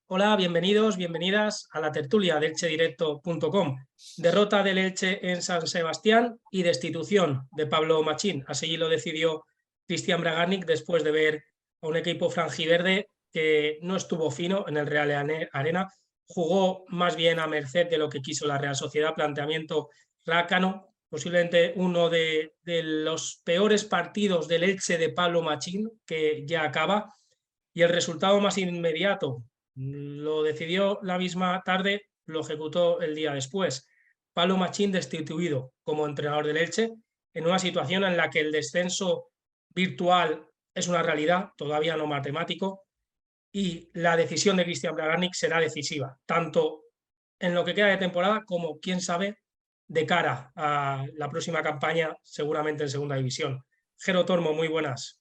Hola, bienvenidos, bienvenidas a la tertulia de elchedirecto.com. Derrota del Elche en San Sebastián y destitución de Pablo Machín. Así lo decidió Cristian Bragarnik después de ver a un equipo franjiverde que no estuvo fino en el Real Arena. Jugó más bien a merced de lo que quiso la Real Sociedad, planteamiento rácano, posiblemente uno de los peores partidos del Elche de Pablo Machín, que ya acaba. Y el resultado más inmediato lo decidió la misma tarde, lo ejecutó el día después. Pablo Machín destituido como entrenador del Elche en una situación en la que el descenso virtual es una realidad, todavía no matemático, y la decisión de Cristian Bragarnik será decisiva, tanto en lo que queda de temporada como, quién sabe, de cara a la próxima campaña, seguramente en Segunda División. Jero Tormo, muy buenas.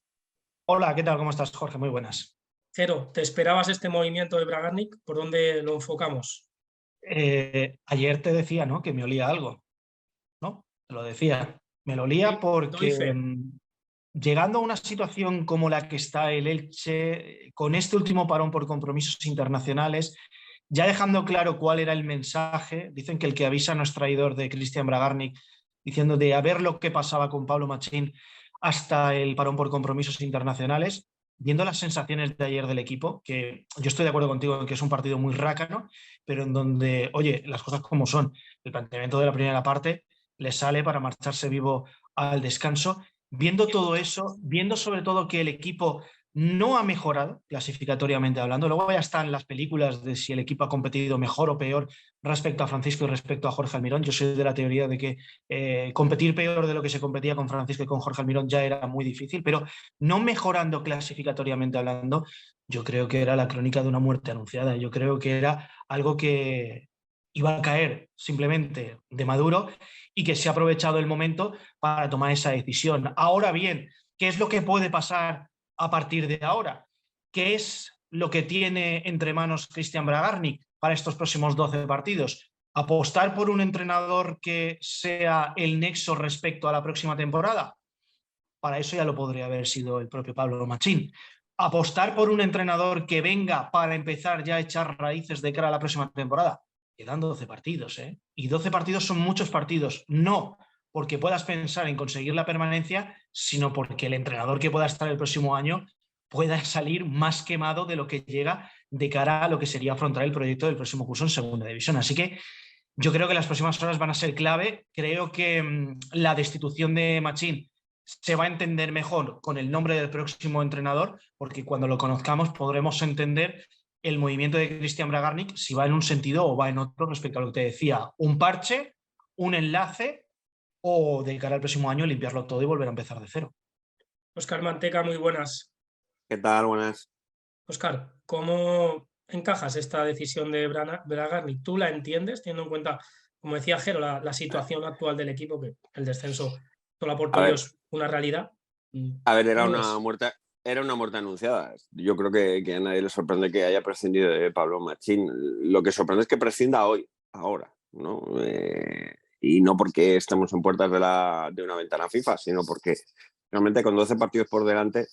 Hola, ¿qué tal? ¿Cómo estás, Jorge? Muy buenas. Jero, ¿te esperabas este movimiento de Bragarnik? ¿Por dónde lo enfocamos? Ayer te decía, ¿no?, que me olía algo, ¿no? Te lo decía. Me lo olía Sí, doy porque fe. llegando a una situación como la que está el Elche, con este último parón por compromisos internacionales, ya dejando claro cuál era el mensaje, dicen que el que avisa no es traidor, de Cristian Bragarnik, diciendo de a ver lo que pasaba con Pablo Machín hasta el parón por compromisos internacionales. Viendo las sensaciones de ayer del equipo, que yo estoy de acuerdo contigo en que es un partido muy rácano, pero en donde, oye, las cosas como son, el planteamiento de la primera parte le sale para marcharse vivo al descanso. Viendo todo eso, viendo sobre todo que el equipo no ha mejorado clasificatoriamente hablando, luego ya están las películas de si el equipo ha competido mejor o peor respecto a Francisco y respecto a Jorge Almirón. Yo soy de la teoría de que competir peor de lo que se competía con Francisco y con Jorge Almirón ya era muy difícil, pero no mejorando clasificatoriamente hablando, yo creo que era la crónica de una muerte anunciada. Yo creo que era algo que iba a caer simplemente de Maduro y que se ha aprovechado el momento para tomar esa decisión. Ahora bien, ¿qué es lo que puede pasar a partir de ahora? ¿Qué es lo que tiene entre manos Cristian Bragarnik para estos próximos 12 partidos? ¿Apostar por un entrenador que sea el nexo respecto a la próxima temporada? Para eso ya lo podría haber sido el propio Pablo Machín. ¿Apostar por un entrenador que venga para empezar ya a echar raíces de cara a la próxima temporada? Quedan 12 partidos, ¿eh? Y 12 partidos son muchos partidos. No porque puedas pensar en conseguir la permanencia, sino porque el entrenador que pueda estar el próximo año pueda salir más quemado de lo que llega de cara a lo que sería afrontar el proyecto del próximo curso en Segunda División. Así que yo creo que las próximas horas van a ser clave. Creo que la destitución de Machín se va a entender mejor con el nombre del próximo entrenador, porque cuando lo conozcamos podremos entender el movimiento de Cristian Bragarnik, si va en un sentido o va en otro respecto a lo que te decía, un parche, un enlace, o de cara al próximo año limpiarlo todo y volver a empezar de cero. Óscar Manteca, muy buenas. ¿Qué tal? Buenas. Óscar, ¿cómo encajas esta decisión de Bragarnik? ¿Tú la entiendes, teniendo en cuenta, como decía Jero, la situación actual del equipo, que el descenso solo por A ello ver, es una realidad? era ¿Cómo una es? muerte, anunciada. Yo creo que a nadie le sorprende que haya prescindido de Pablo Machín. Lo que sorprende es que prescinda hoy, ahora, ¿no? Y no porque estemos en puertas de una ventana FIFA, sino porque realmente con 12 partidos por delante,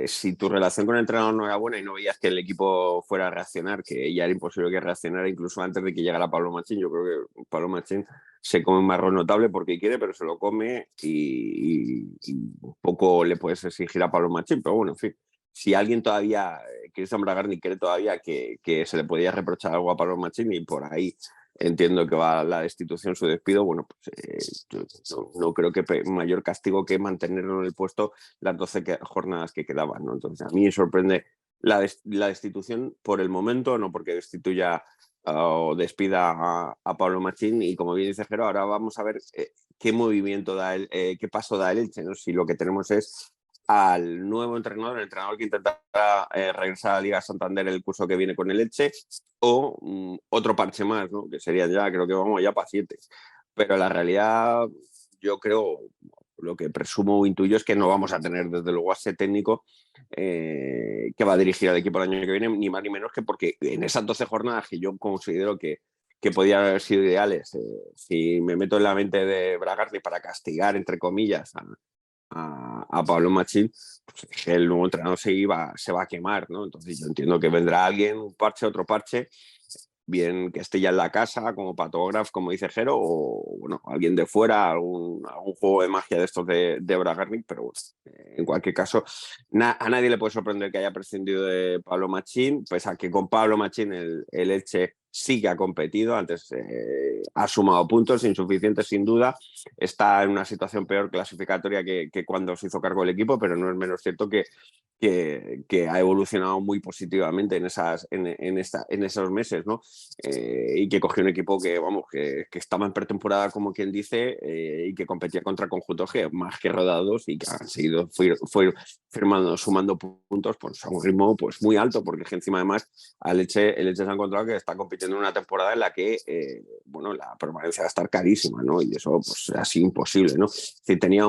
si tu relación con el entrenador no era buena y no veías que el equipo fuera a reaccionar, que ya era imposible que reaccionara incluso antes de que llegara Pablo Machín. Yo creo que Pablo Machín se come un marrón notable porque quiere, pero se lo come y poco le puedes exigir a Pablo Machín. Pero bueno, en fin, si alguien todavía, Cristian Bragarnik cree todavía que se le podía reprochar algo a Pablo Machín, y por ahí entiendo que va la destitución, su despido, bueno, pues yo no creo que mayor castigo que mantenerlo en el puesto las 12 jornadas que quedaban, ¿no? Entonces a mí me sorprende la destitución por el momento, no porque destituya o despida a Pablo Machín. Y como bien dice Jero, ahora vamos a ver qué movimiento da qué paso da el Elche, ¿no? Si lo que tenemos es al nuevo entrenador, el entrenador que intentará regresar a la Liga Santander el curso que viene con el Elche, o otro parche más, ¿no? Que sería ya, creo que vamos ya para 7. Pero la realidad, yo creo, lo que presumo o intuyo es que no vamos a tener desde luego a ese técnico que va a dirigir al equipo el año que viene, ni más ni menos que porque en esas 12 jornadas que yo considero que podían haber sido ideales, si me meto en la mente de Bragarnik para castigar, entre comillas, a Pablo Machín, pues el nuevo entrenador se va a quemar, ¿no? Entonces yo entiendo que vendrá alguien, un parche, otro parche, bien que esté ya en la casa como patógrafo, como dice Jero, o bueno, alguien de fuera, algún juego de magia de estos de Bragarnik, pero bueno, en cualquier caso, a nadie le puede sorprender que haya prescindido de Pablo Machín, pese a que con Pablo Machín el Elche sí que ha competido, antes ha sumado puntos, insuficientes sin duda, está en una situación peor clasificatoria que cuando se hizo cargo el equipo, pero no es menos cierto que ha evolucionado muy positivamente en esos meses, ¿no? Y que cogió un equipo que estaba en pretemporada, como quien dice, y que competía contra conjuntos más que rodados y que han seguido sumando puntos pues, a un ritmo pues, muy alto, porque es que encima además el Elche se ha encontrado que está compitiendo en una temporada en la que la permanencia va a estar carísima, ¿no? Y eso pues así imposible, ¿no? Es decir, tenía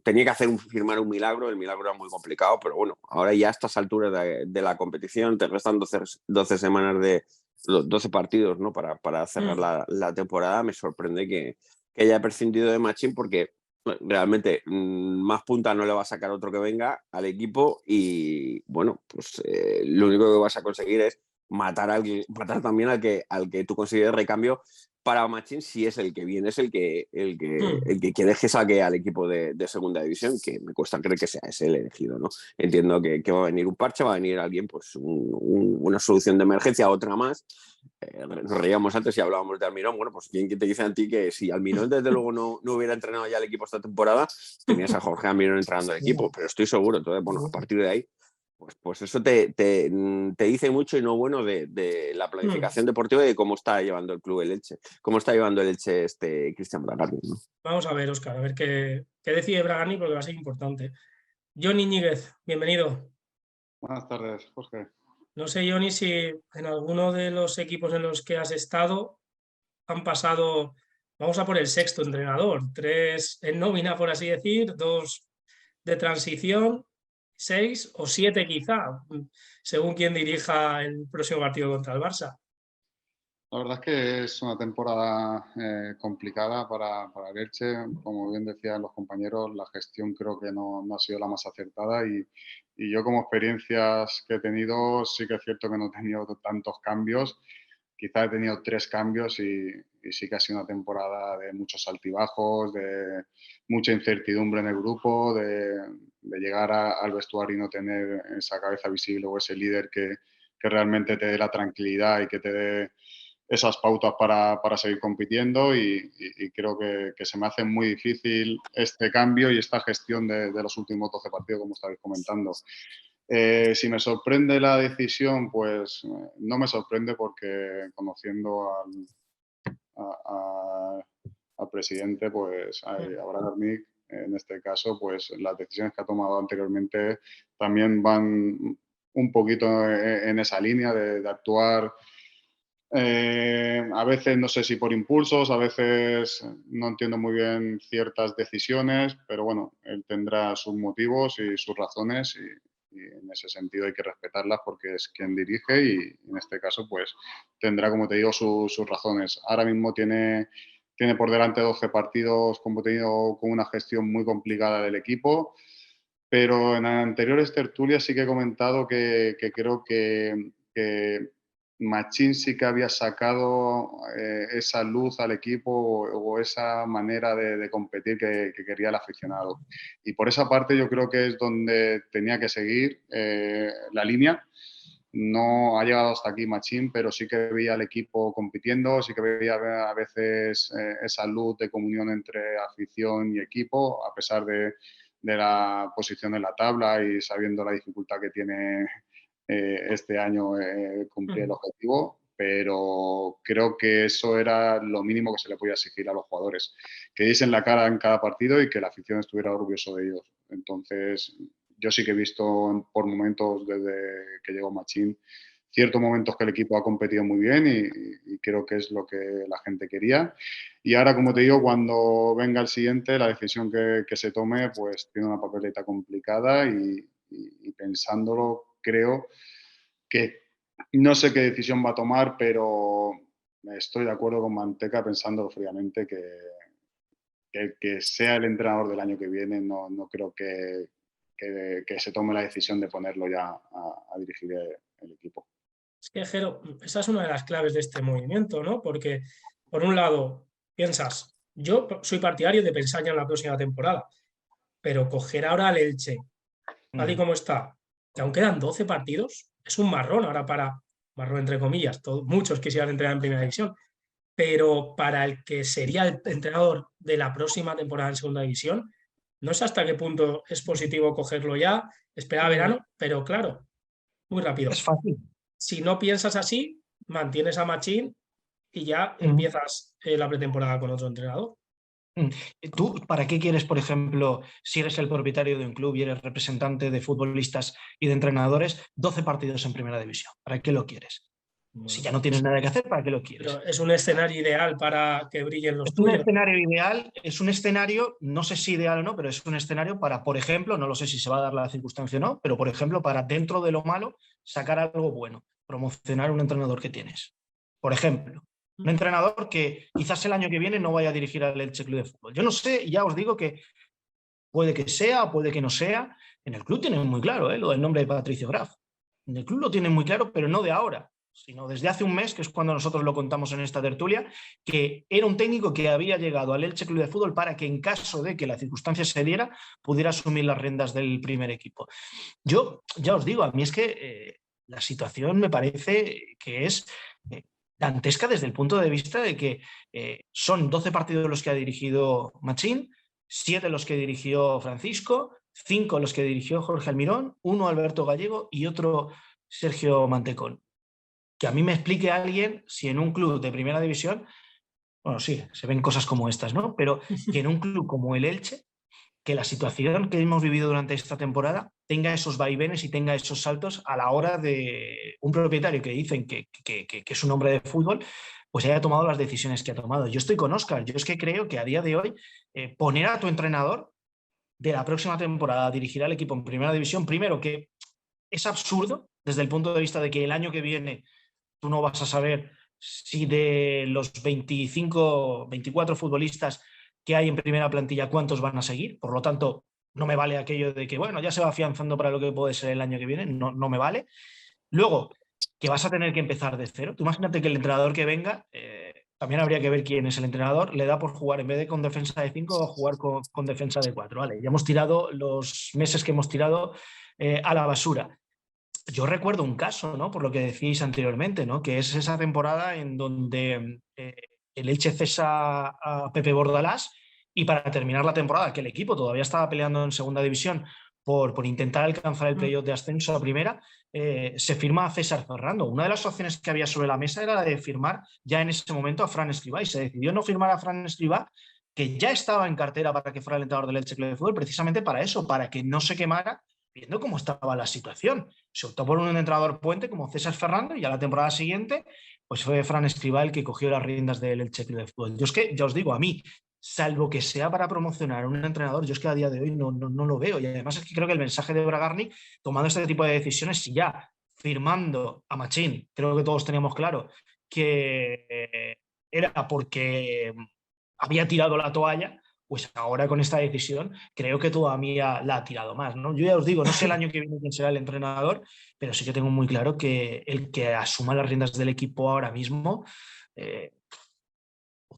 tenía que firmar un milagro, el milagro era muy complicado, pero bueno, ahora ya a estas alturas de la competición te restan 12 semanas de los 12 partidos, ¿no? Para cerrar la temporada. Me sorprende que haya prescindido de Machín, porque realmente más punta no le va a sacar otro que venga al equipo y bueno, pues lo único que vas a conseguir es matar también al que tú consideres recambio para Machín, si es el que viene, es el que quieres que saque al equipo de segunda división, que me cuesta creer que sea ese el elegido, ¿no? Entiendo que va a venir un parche, va a venir alguien, pues una solución de emergencia, otra más. Nos reíamos antes y hablábamos de Almirón. Bueno, pues ¿quién te dice a ti que si Almirón desde luego no hubiera entrenado ya el equipo esta temporada, tenías a Jorge Almirón entrenando el equipo? Pero estoy seguro. Entonces, bueno, a partir de ahí, pues eso te dice mucho y no bueno de la planificación deportiva y de cómo está llevando el club el Elche. Cómo está llevando el Elche Cristian Bragarnik, ¿no? Vamos a ver, Óscar, a ver qué decide Bragarnik, porque va a ser importante. Johnny Íñiguez, bienvenido. Buenas tardes, Jorge. No sé, Johnny, si en alguno de los equipos en los que has estado han pasado, vamos a por el sexto entrenador, 3 en nómina, por así decir, 2 de transición, 6 o 7 quizá, según quien dirija el próximo partido contra el Barça. La verdad es que es una temporada complicada para el Elche. Como bien decían los compañeros, la gestión creo que no ha sido la más acertada y yo como experiencias que he tenido, sí que es cierto que no he tenido tantos cambios. Quizá he tenido 3 cambios y sí que ha sido una temporada de muchos altibajos, de mucha incertidumbre en el grupo, de llegar al vestuario y no tener esa cabeza visible o ese líder que realmente te dé la tranquilidad y que te dé esas pautas para seguir compitiendo y creo que se me hace muy difícil este cambio y esta gestión de los últimos 12 partidos, como estabais comentando. Si me sorprende la decisión, pues no me sorprende porque conociendo al presidente, pues a Bragarnik, en este caso, pues las decisiones que ha tomado anteriormente también van un poquito en esa línea de actuar. A veces no sé si por impulsos, a veces no entiendo muy bien ciertas decisiones, pero bueno, él tendrá sus motivos y sus razones y en ese sentido hay que respetarlas porque es quien dirige y en este caso pues tendrá, como te digo, sus razones. Ahora mismo tiene por delante 12 partidos, como te digo, con una gestión muy complicada del equipo, pero en anteriores tertulias sí que he comentado que creo que Machín sí que había sacado esa luz al equipo o esa manera de competir que quería el aficionado. Y por esa parte yo creo que es donde tenía que seguir la línea. No ha llegado hasta aquí Machín, pero sí que veía al equipo compitiendo, sí que veía a veces esa luz de comunión entre afición y equipo, a pesar de la posición en la tabla y sabiendo la dificultad que tiene este año cumplir el objetivo, pero creo que eso era lo mínimo que se le podía exigir a los jugadores, que diesen la cara en cada partido y que la afición estuviera orgulloso de ellos. Entonces, yo sí que he visto por momentos desde que llegó Machín ciertos momentos que el equipo ha competido muy bien y creo que es lo que la gente quería. Y ahora, como te digo, cuando venga el siguiente, la decisión que se tome, pues tiene una papeleta complicada y pensándolo, creo que no sé qué decisión va a tomar, pero estoy de acuerdo con Manteca pensándolo fríamente que que sea el entrenador del año que viene, no creo que se tome la decisión de ponerlo ya a dirigir el equipo. Es que, Jero, esa es una de las claves de este movimiento, ¿no? Porque, por un lado, piensas, yo soy partidario de pensar ya en la próxima temporada, pero coger ahora al Elche, tal y como está, que aún quedan 12 partidos, es un marrón ahora marrón entre comillas, muchos quisieran entrenar en primera división, pero para el que sería el entrenador de la próxima temporada en segunda división, no sé hasta qué punto es positivo cogerlo ya, esperar a verano, pero claro, muy rápido. Es fácil. Si no piensas así, mantienes a Machín y ya empiezas la pretemporada con otro entrenador. ¿Tú para qué quieres, por ejemplo, si eres el propietario de un club y eres representante de futbolistas y de entrenadores, 12 partidos en primera división? ¿Para qué lo quieres? Bueno, si ya no tienes nada que hacer, ¿para qué lo quieres? Pero es un escenario ideal para que brillen los es un tuyos. escenario ideal, es un escenario, no sé si ideal o no, pero es un escenario para, por ejemplo, no lo sé si se va a dar la circunstancia o no, pero por ejemplo, para dentro de lo malo, sacar algo bueno, promocionar un entrenador que tienes. Por ejemplo, un entrenador que quizás el año que viene no vaya a dirigir al Elche Club de Fútbol. Yo no sé, ya os digo que puede que sea, puede que no sea. En el club tienen muy claro lo del nombre de Patricio Graf. En el club lo tienen muy claro, pero no de ahora, sino desde hace un mes, que es cuando nosotros lo contamos en esta tertulia, que era un técnico que había llegado al Elche Club de Fútbol para que en caso de que la circunstancia se diera, pudiera asumir las riendas del primer equipo. Yo ya os digo, a mí es que la situación me parece que es dantesca desde el punto de vista de que son 12 partidos los que ha dirigido Machín, 7 los que dirigió Francisco, 5 los que dirigió Jorge Almirón, 1 Alberto Gallego y otro Sergio Mantecón. Que a mí me explique alguien si en un club de primera división, bueno, sí, se ven cosas como estas, ¿no? Pero que en un club como el Elche, que la situación que hemos vivido durante esta temporada tenga esos vaivenes y tenga esos saltos a la hora de un propietario que dicen que es un hombre de fútbol, pues haya tomado las decisiones que ha tomado. Yo estoy con Óscar, yo es que creo que a día de hoy poner a tu entrenador de la próxima temporada a dirigir al equipo en primera división, primero que es absurdo desde el punto de vista de que el año que viene tú no vas a saber si de los 25, 24 futbolistas que hay en primera plantilla, cuántos van a seguir. Por lo tanto, no me vale aquello de que, bueno, ya se va afianzando para lo que puede ser el año que viene. No me vale. Luego, que vas a tener que empezar de cero. Tú imagínate que el entrenador que venga, también habría que ver quién es el entrenador, le da por jugar, en vez de con defensa de 5, jugar con defensa de 4. Vale, ya hemos tirado los meses que hemos tirado a la basura. Yo recuerdo un caso, ¿no? Por lo que decíais anteriormente, ¿no? Que es esa temporada en donde el Elche cesa a Pepe Bordalás y para terminar la temporada, que el equipo todavía estaba peleando en segunda división por intentar alcanzar el playoff de ascenso a primera, se firma a César Ferrando. Una de las opciones que había sobre la mesa era la de firmar ya en ese momento a Fran Escribá y se decidió no firmar a Fran Escribá, que ya estaba en cartera para que fuera el entrenador del Elche Club de Fútbol, precisamente para eso, para que no se quemara viendo cómo estaba la situación. Se optó por un entrenador puente como César Ferrando y a la temporada siguiente pues fue Fran Escribá el que cogió las riendas del Elche Club de Fútbol. Yo es que, ya os digo, a mí, salvo que sea para promocionar a un entrenador, yo es que a día de hoy no lo veo. Y además es que creo que el mensaje de Bragarni, tomando este tipo de decisiones, si ya firmando a Machín, creo que todos teníamos claro que era porque había tirado la toalla, pues ahora con esta decisión creo que todavía la ha tirado más, ¿no? Yo ya os digo, no sé el año que viene quién será el entrenador, pero sí que tengo muy claro que el que asuma las riendas del equipo ahora mismo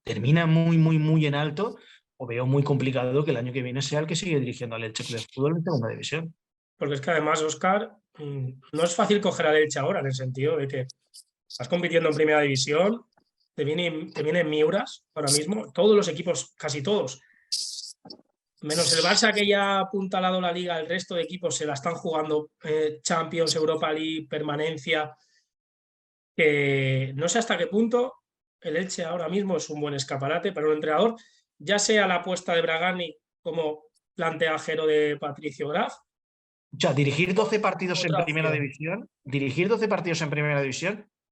termina muy en alto, o veo muy complicado que el año que viene sea el que sigue dirigiendo al Elche Club de Fútbol en segunda división. Porque es que además, Óscar, no es fácil coger al Elche ahora, en el sentido de que estás compitiendo en primera división, te vienen Miuras ahora mismo, todos los equipos, casi todos, menos el Barça que ya ha apuntalado la liga, el resto de equipos se la están jugando Champions, Europa League, permanencia, que no sé hasta qué punto el Elche ahora mismo es un buen escaparate para un entrenador, ya sea la apuesta de Bragani como planteajero de Patricio Graf. O sea, dirigir 12 partidos en primera división,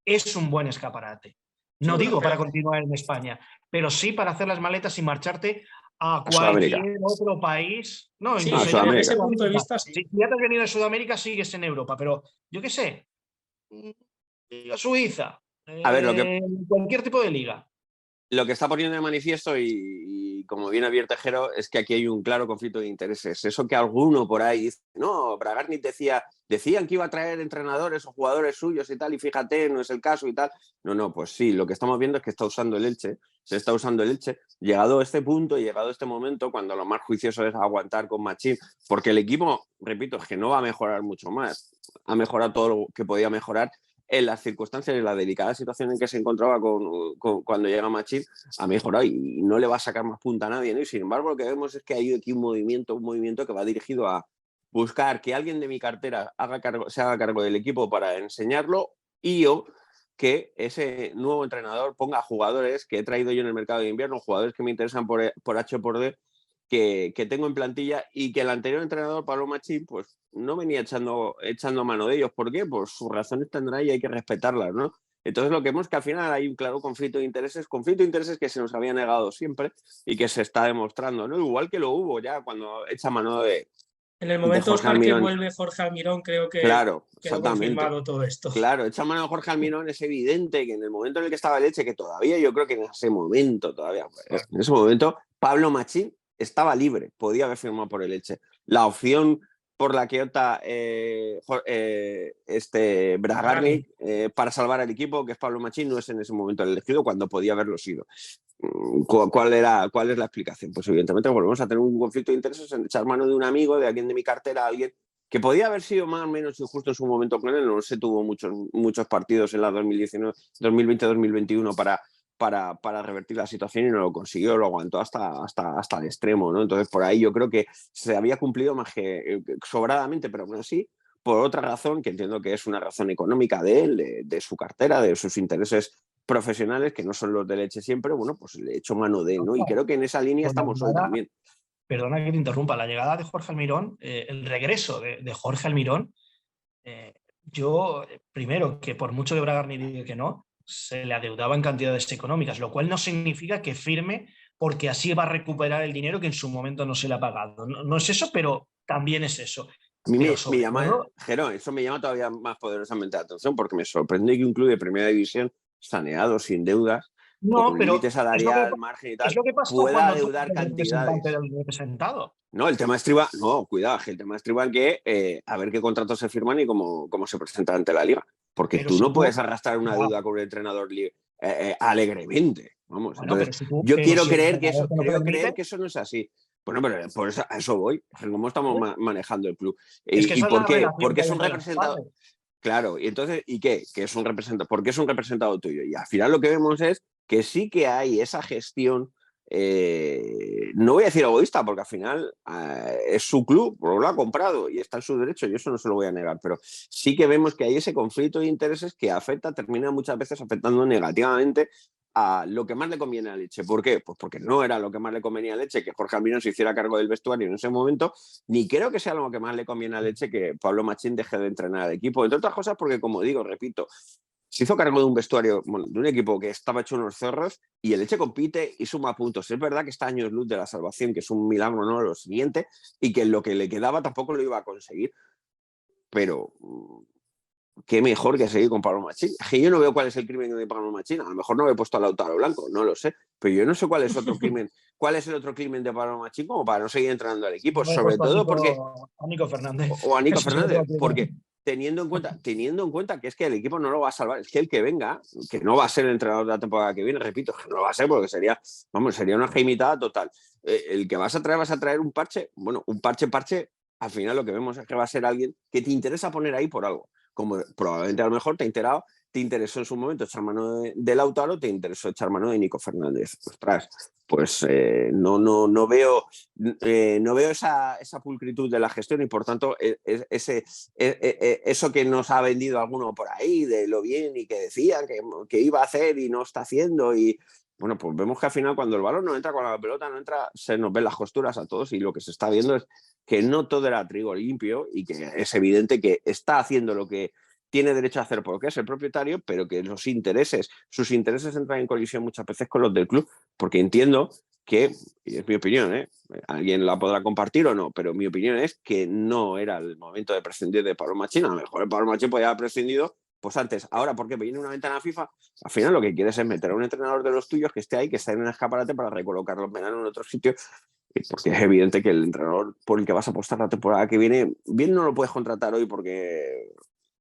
es un buen escaparate. No digo para continuar en España, pero sí para hacer las maletas y marcharte a cualquier otro país. No, sí, desde ese punto de vista, sí. Si ya te has venido de Sudamérica, sigues en Europa, pero yo qué sé, Suiza, a ver, cualquier tipo de liga. lo que está poniendo de manifiesto, y como bien advierte Jero, es que aquí hay un claro conflicto de intereses. Eso que alguno por ahí dice, no, Bragarnik decían que iba a traer entrenadores o jugadores suyos y tal, y fíjate, no es el caso y tal. No, pues sí, lo que estamos viendo es que está usando el Elche, se está usando el Elche, llegado a este punto, llegado a este momento, cuando lo más juicioso es aguantar con Machín, porque el equipo, repito, es que no va a mejorar mucho más, ha mejorado todo lo que podía mejorar en las circunstancias y la delicada situación en que se encontraba cuando llega Machín, ha mejorado y no le va a sacar más punta a nadie, ¿no? Y sin embargo, lo que vemos es que hay aquí un movimiento que va dirigido a buscar que alguien de mi cartera se haga cargo del equipo para enseñarlo, y yo que ese nuevo entrenador ponga jugadores que he traído yo en el mercado de invierno, jugadores que me interesan por H o por D, que tengo en plantilla, y que el anterior entrenador, Pablo Machín, pues no venía echando mano de ellos. ¿Por qué? Pues sus razones tendrá y hay que respetarlas, ¿no? Entonces lo que vemos es que al final hay un claro conflicto de intereses que se nos había negado siempre y que se está demostrando, ¿no? Igual que lo hubo ya cuando echa mano de En el momento, Jorge Óscar, que Almirón. vuelve Jorge Almirón, creo que Claro, quedó exactamente. confirmado todo esto. Claro, echa mano de Jorge Almirón, es evidente que en el momento en el que estaba el Elche, que todavía yo creo que en ese momento, Pablo Machín estaba libre, podía haber firmado por el Elche. La opción por la que opta Bragarnik para salvar al equipo, que es Pablo Machín, no es en ese momento el elegido, cuando podía haberlo sido. ¿Cuál es la explicación? Pues evidentemente volvemos a tener un conflicto de intereses en echar mano de un amigo, de alguien de mi cartera, alguien que podía haber sido más o menos injusto en su momento con él. No se tuvo muchos partidos en la 2020-2021 para revertir la situación, y no lo consiguió, lo aguantó hasta el extremo, ¿no? Entonces, por ahí yo creo que se había cumplido más que sobradamente, pero aún así, por otra razón, que entiendo que es una razón económica de él, de su cartera, de sus intereses profesionales, que no son los del Elche siempre, bueno, pues le echo mano de él, ¿no? Y creo que en esa línea estamos hoy también. Perdona que te interrumpa, la llegada de Jorge Almirón, el regreso de Jorge Almirón, yo, primero, que por mucho que Bragarnik diga que no, se le adeudaba en cantidades económicas, lo cual no significa que firme porque así va a recuperar el dinero que en su momento no se le ha pagado. No es eso, pero también es eso. A mí me llama, Jero, eso me llama todavía más poderosamente la atención, porque me sorprende que un club de primera división, saneado, sin deudas, con límite salarial, margen y tal, pueda adeudar cantidades. Del representado. No, el tema estriba, no, cuidado, el tema estriba en que a ver qué contratos se firman y cómo se presenta ante la liga. Porque pero tú no puedes arrastrar una deuda con el entrenador alegremente. Vamos, bueno, entonces, yo quiero creer que eso no es así. Bueno, pero por eso, a eso voy. ¿Cómo estamos manejando el club? Es que ¿Y por qué? Porque es un representado. Claro, y entonces, ¿y qué? Que es un representado. ¿Por qué es un representado tuyo? Y al final lo que vemos es que sí que hay esa gestión. No voy a decir egoísta, porque al final es su club, lo ha comprado y está en su derecho, yo eso no se lo voy a negar, pero sí que vemos que hay ese conflicto de intereses que termina muchas veces afectando negativamente a lo que más le conviene a Elche. ¿Por qué? Pues porque no era lo que más le convenía a Elche que Jorge Almirón se hiciera cargo del vestuario en ese momento, ni creo que sea lo que más le conviene a Elche que Pablo Machín deje de entrenar al equipo, entre otras cosas porque, como digo, repito, se hizo cargo de un vestuario, bueno, de un equipo que estaba hecho unos zorros, y el Elche compite y suma puntos. Es verdad que está años luz de la salvación, que es un milagro, ¿no? Lo siguiente, y que lo que le quedaba tampoco lo iba a conseguir. Pero qué mejor que seguir con Pablo Machín. Que yo no veo cuál es el crimen de Pablo Machín. A lo mejor no he puesto a Lautaro Blanco, no lo sé, pero yo no sé cuál es otro crimen. ¿Cuál es el otro crimen de Pablo Machín como para no seguir entrenando al equipo? Sobre todo porque a Nico Fernández. O a Nico Fernández, porque teniendo en cuenta que es que el equipo no lo va a salvar, es que el que venga, que no va a ser el entrenador de la temporada que viene, repito, que no lo va a ser porque sería una jaimitada total. El que vas a traer un parche, bueno, un parche, al final lo que vemos es que va a ser alguien que te interesa poner ahí por algo. Como probablemente a lo mejor te interesó en su momento echar mano de Lautaro, te interesó echar mano de Nico Fernández. Ostras, pues no veo esa pulcritud de la gestión, y por tanto eso que nos ha vendido alguno por ahí de lo bien y que decía que iba a hacer y no está haciendo, y bueno, pues vemos que al final cuando el balón no entra, cuando la pelota no entra, se nos ven las costuras a todos, y lo que se está viendo es que no todo era trigo limpio y que es evidente que está haciendo lo que tiene derecho a hacer porque es el propietario, pero que sus intereses entran en colisión muchas veces con los del club, porque entiendo que, y es mi opinión, alguien la podrá compartir o no, pero mi opinión es que no era el momento de prescindir de Pablo Machín. A lo mejor el Pablo Machín podía haber prescindido Pues antes, ahora porque viene una ventana FIFA, al final lo que quieres es meter a un entrenador de los tuyos que esté ahí, que esté en el escaparate para recolocarlo en verano en otro sitio, porque es evidente que el entrenador por el que vas a apostar la temporada que viene, bien no lo puedes contratar hoy porque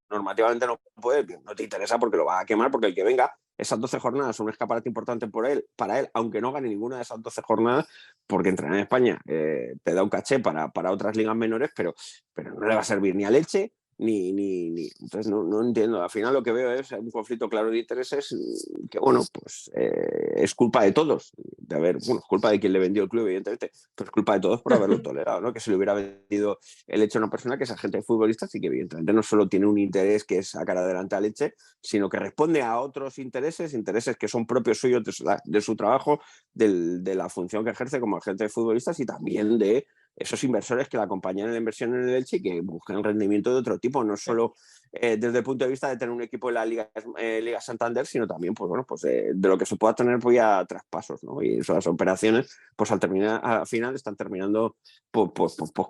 normativamente no puedes, no te interesa porque lo vas a quemar, porque el que venga, esas 12 jornadas son un escaparate importante para él, aunque no gane ninguna de esas 12 jornadas, porque entrenar en España te da un caché para otras ligas menores, pero no le va a servir ni a Elche, ni. Entonces no entiendo. Al final lo que veo es un conflicto claro de intereses que, bueno, pues es culpa de todos. Es culpa de quien le vendió el club, evidentemente, pero es culpa de todos por haberlo tolerado, ¿no? Que se le hubiera vendido el Elche a una persona que es agente de futbolistas y que evidentemente no solo tiene un interés que es sacar adelante al Elche, sino que responde a otros intereses que son propios suyos de su trabajo, de la función que ejerce como agente de futbolistas y también de esos inversores que la acompañan en la inversión en el Elche y que buscan rendimiento de otro tipo, no solo desde el punto de vista de tener un equipo en la Liga Santander, sino también de lo que se pueda tener a traspasos, ¿no? Y esas operaciones, pues al final están terminando por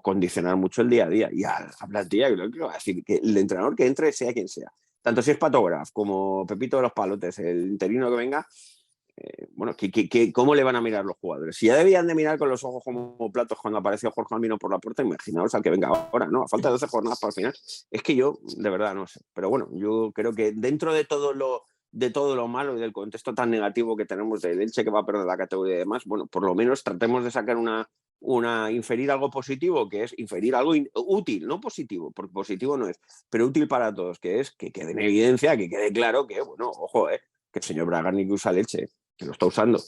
condicionar mucho el día a día. Y a la plantilla, creo que va a decir que el entrenador que entre, sea quien sea, tanto si es Pato Graf como Pepito de los Palotes, el interino que venga, ¿cómo le van a mirar los jugadores? Si ya debían de mirar con los ojos como platos cuando apareció Jorge Almino por la puerta, imaginaos al que venga ahora, ¿no? A falta de 12 jornadas para el final. Es que yo, de verdad, no sé. Pero bueno, yo creo que dentro de todo lo malo y del contexto tan negativo que tenemos del Elche que va a perder la categoría y demás, bueno, por lo menos tratemos de sacar inferir algo positivo, que es inferir algo útil, no positivo, porque positivo no es, pero útil para todos, que es que quede en evidencia, que quede claro que, bueno, ojo, que el señor Bragarnik usa Elche, que lo está usando,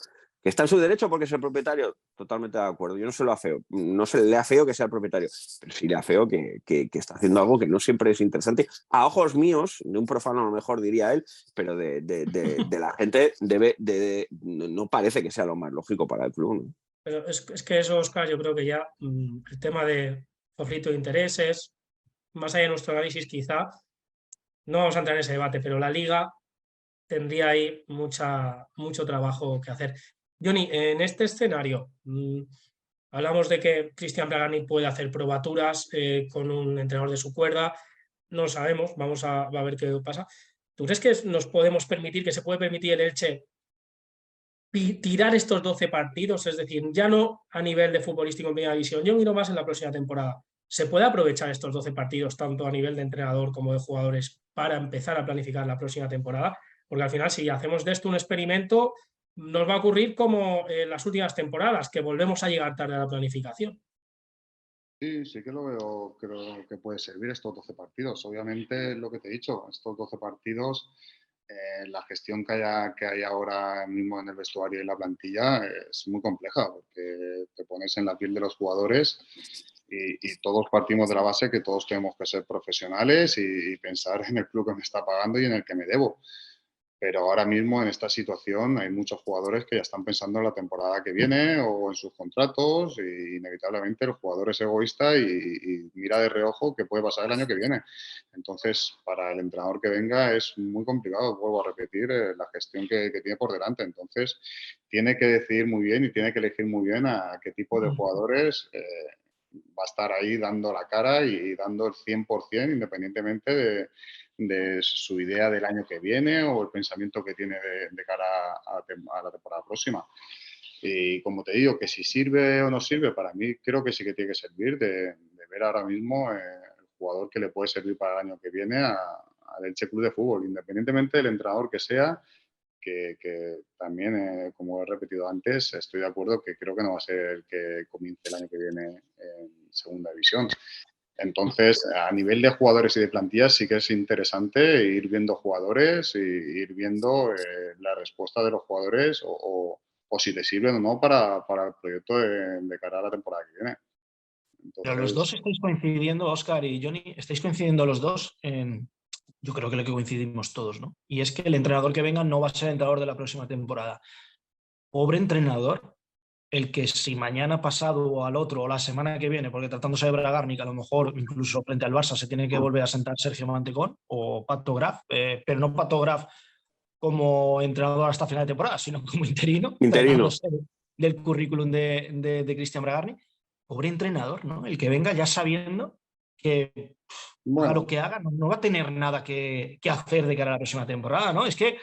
que está en su derecho porque es el propietario, totalmente de acuerdo. Yo no se lo afeo, no se le afeo que sea el propietario, pero sí le afeo que está haciendo algo que no siempre es interesante. A ojos míos, de un profano a lo mejor diría él, pero de la gente no parece que sea lo más lógico para el club, ¿no? Pero es que eso, Óscar, yo creo que ya el tema de conflicto de intereses, más allá de nuestro análisis quizá, no vamos a entrar en ese debate, pero la Liga tendría ahí mucho trabajo que hacer. Johnny, en este escenario, hablamos de que Cristian Bragarnik puede hacer probaturas con un entrenador de su cuerda, no lo sabemos, vamos a ver qué pasa. ¿Tú crees que nos podemos permitir, que se puede permitir el Elche tirar estos 12 partidos? Es decir, ya no a nivel de futbolístico en primera división, yo miro más en la próxima temporada. ¿Se puede aprovechar estos 12 partidos, tanto a nivel de entrenador como de jugadores, para empezar a planificar la próxima temporada? Porque al final, si hacemos de esto un experimento, nos va a ocurrir como en las últimas temporadas, que volvemos a llegar tarde a la planificación. Sí que lo veo, creo que puede servir estos 12 partidos. Obviamente, lo que te he dicho, estos 12 partidos, la gestión que hay ahora mismo en el vestuario y la plantilla es muy compleja, porque te pones en la piel de los jugadores y todos partimos de la base que todos tenemos que ser profesionales y pensar en el club que me está pagando y en el que me debo. Pero ahora mismo en esta situación hay muchos jugadores que ya están pensando en la temporada que viene o en sus contratos y inevitablemente el jugador es egoísta y mira de reojo qué puede pasar el año que viene. Entonces, para el entrenador que venga es muy complicado, vuelvo a repetir, la gestión que tiene por delante. Entonces, tiene que decidir muy bien y tiene que elegir muy bien a qué tipo de jugadores va a estar ahí dando la cara y dando el 100% independientemente de su idea del año que viene o el pensamiento que tiene de cara a la temporada próxima. Y como te digo, que si sirve o no sirve, para mí creo que sí que tiene que servir de ver ahora mismo el jugador que le puede servir para el año que viene al Elche Club de Fútbol, independientemente del entrenador que sea, que también, como he repetido antes, estoy de acuerdo que creo que no va a ser el que comience el año que viene en segunda división. Entonces, a nivel de jugadores y de plantillas sí que es interesante ir viendo jugadores y ir viendo la respuesta de los jugadores o si les sirven o no para el proyecto de cara a la temporada que viene. Entonces, pero los dos estáis coincidiendo, Óscar y Johnny, estáis coincidiendo los dos en, yo creo que lo que coincidimos todos, ¿no? Y es que el entrenador que venga no va a ser el entrenador de la próxima temporada. Pobre entrenador, el que si mañana pasado o al otro o la semana que viene, porque tratándose de Bragarnik, a lo mejor incluso frente al Barça se tiene que volver a sentar Sergio Mantecón o Pato Graf, pero no Pato Graf como entrenador hasta final de temporada, sino como interino. Tratándose del currículum de Cristian Bragarnik. Pobre entrenador, ¿no? El que venga ya sabiendo que haga lo Bueno, que haga, no va a tener nada que hacer de cara a la próxima temporada, ¿no? Es que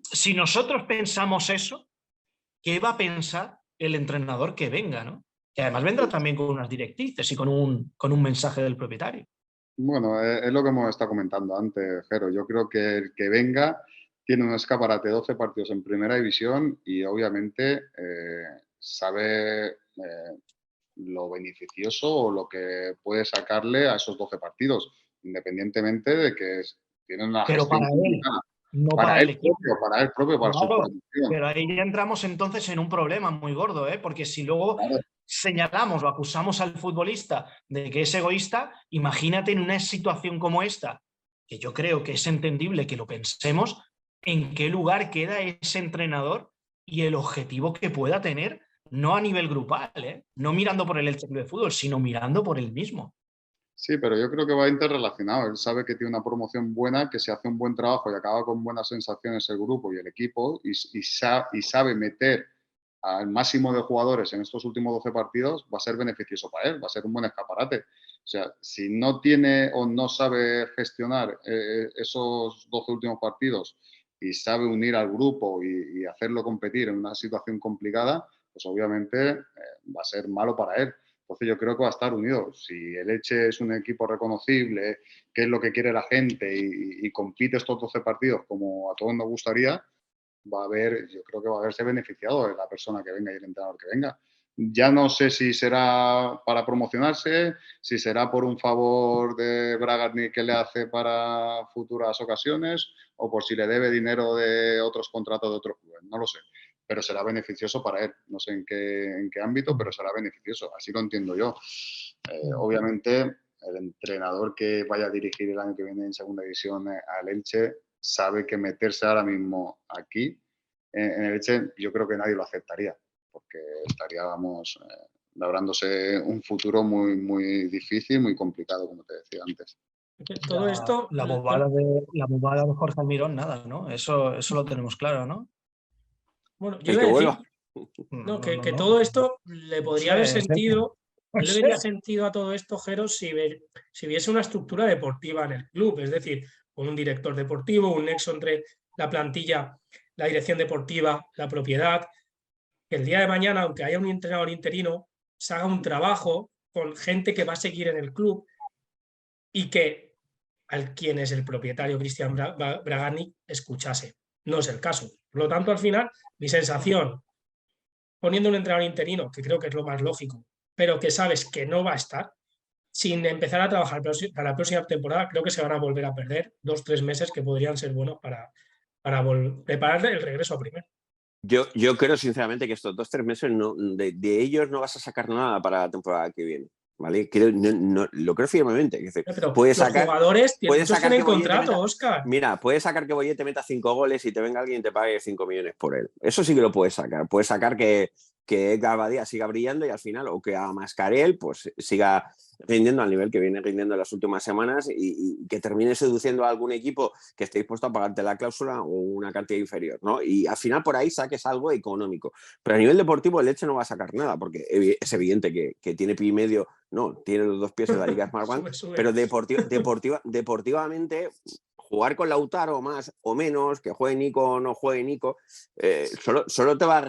si nosotros pensamos eso, ¿qué va a pensar el entrenador que venga, ¿no? Que además vendrá también con unas directrices y con un mensaje del propietario. bueno, es lo que hemos estado comentando antes, Jero. Yo creo que el que venga tiene un escaparate, 12 partidos en primera división y obviamente sabe lo beneficioso o lo que puede sacarle a esos 12 partidos, independientemente de que tienen una Pero gestión para él, complicada. no para el equipo. Para él propio, para su Claro, promoción. pero ahí ya entramos entonces en un problema muy gordo, ¿eh? Porque si luego Claro, señalamos o acusamos al futbolista de que es egoísta, imagínate en una situación como esta, que yo creo que es entendible que lo pensemos, en qué lugar queda ese entrenador y el objetivo que pueda tener, no a nivel grupal, ¿eh? No mirando por el Elche Club de Fútbol, sino mirando por él mismo. sí, pero yo creo que va interrelacionado. Él sabe que tiene una promoción buena, que se hace un buen trabajo y acaba con buenas sensaciones el grupo y el equipo y sabe meter al máximo de jugadores en estos últimos 12 partidos, va a ser beneficioso para él, va a ser un buen escaparate. O sea, si no tiene o no sabe gestionar esos 12 últimos partidos y sabe unir al grupo y hacerlo competir en una situación complicada, pues obviamente va a ser malo para él. Entonces yo creo que va a estar unido. Si el Elche es un equipo reconocible, que es lo que quiere la gente y compite estos 12 partidos como a todos nos gustaría, yo creo que va a verse beneficiado de la persona que venga y el entrenador que venga. Ya no sé si será para promocionarse, si será por un favor de Bragarnik que le hace para futuras ocasiones o por si le debe dinero de otros contratos de otros clubes, no lo sé. Pero será beneficioso para él. No sé en qué ámbito, pero será beneficioso. Así lo entiendo yo. Obviamente, el entrenador que vaya a dirigir el año que viene en segunda división al Elche sabe que meterse ahora mismo aquí en el Elche, yo creo que nadie lo aceptaría, porque estaríamos labrándose un futuro muy, muy difícil, muy complicado, como te decía antes. Todo esto, La bobada de Jorge Almirón, nada, ¿no? Eso lo tenemos claro, ¿no? bueno, yo El iba que a decir vuelva. no, No, no, que no. todo esto le No podría sé, haber es el- sentido, no yo le sé. vería sentido a todo esto, Jero, si hubiese una estructura deportiva en el club, es decir, con un director deportivo, un nexo entre la plantilla, la dirección deportiva, la propiedad, que el día de mañana, aunque haya un entrenador interino, se haga un trabajo con gente que va a seguir en el club y que al quien es el propietario, Cristian Bragarnik, escuchase. No es el caso. Por lo tanto, al final, mi sensación poniendo un entrenador interino, que creo que es lo más lógico, pero que sabes que no va a estar, sin empezar a trabajar para la próxima temporada, creo que se van a volver a perder 2 o 3 meses que podrían ser buenos para preparar el regreso a primera. Yo creo sinceramente que estos 2 o 3 meses de ellos no vas a sacar nada para la temporada que viene. ¿Vale? Lo creo firmemente. Es decir, Pero los jugadores, puedes muchos sacar que tienen Boye te contrato, meta. Óscar. Mira, puedes sacar que Boye te meta 5 goles y te venga alguien y te pague 5 millones por él. Eso sí que lo puedes sacar. Puedes sacar que Edgar Badía siga brillando y al final, o que a Mascarell pues siga rindiendo al nivel que viene rindiendo en las últimas semanas y que termine seduciendo a algún equipo que esté dispuesto a pagarte la cláusula o una cantidad inferior, ¿no? Y al final por ahí saques algo económico. Pero a nivel deportivo el Elche no va a sacar nada porque es evidente que tiene pie y medio, no, tiene los 2 pies en la Liga Smart One, Sube. pero deportivamente jugar con Lautaro más o menos, que juegue Nico o no juegue Nico, solo te va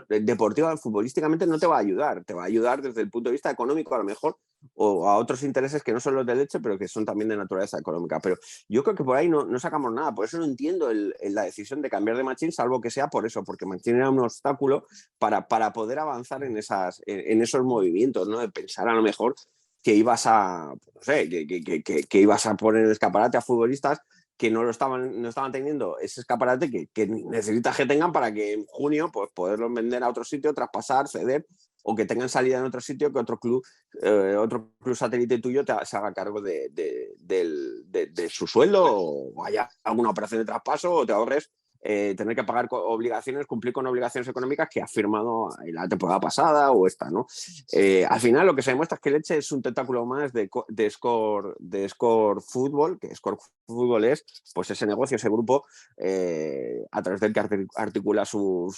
deportiva, futbolísticamente no te va a ayudar, te va a ayudar desde el punto de vista económico a lo mejor, o a otros intereses que no son los de Leche, pero que son también de naturaleza económica. Pero yo creo que por ahí no sacamos nada, por eso no entiendo la decisión de cambiar de Machín, salvo que sea por eso, porque Machín era un obstáculo para poder avanzar en esos movimientos, ¿no? De pensar a lo mejor que ibas a, no sé, que ibas a poner el escaparate a futbolistas que no estaban teniendo ese escaparate que necesitas que tengan para que en junio pues, poderlos vender a otro sitio, traspasar, ceder, o que tengan salida en otro sitio, que otro club satélite tuyo se haga cargo de su sueldo o haya alguna operación de traspaso o te ahorres tener que pagar obligaciones, cumplir con obligaciones económicas que ha firmado en la temporada pasada o esta, ¿no? Al final lo que se demuestra es que el Elche es un tentáculo más de Score Fútbol, que Score Fútbol es pues ese negocio, ese grupo a través del que articula su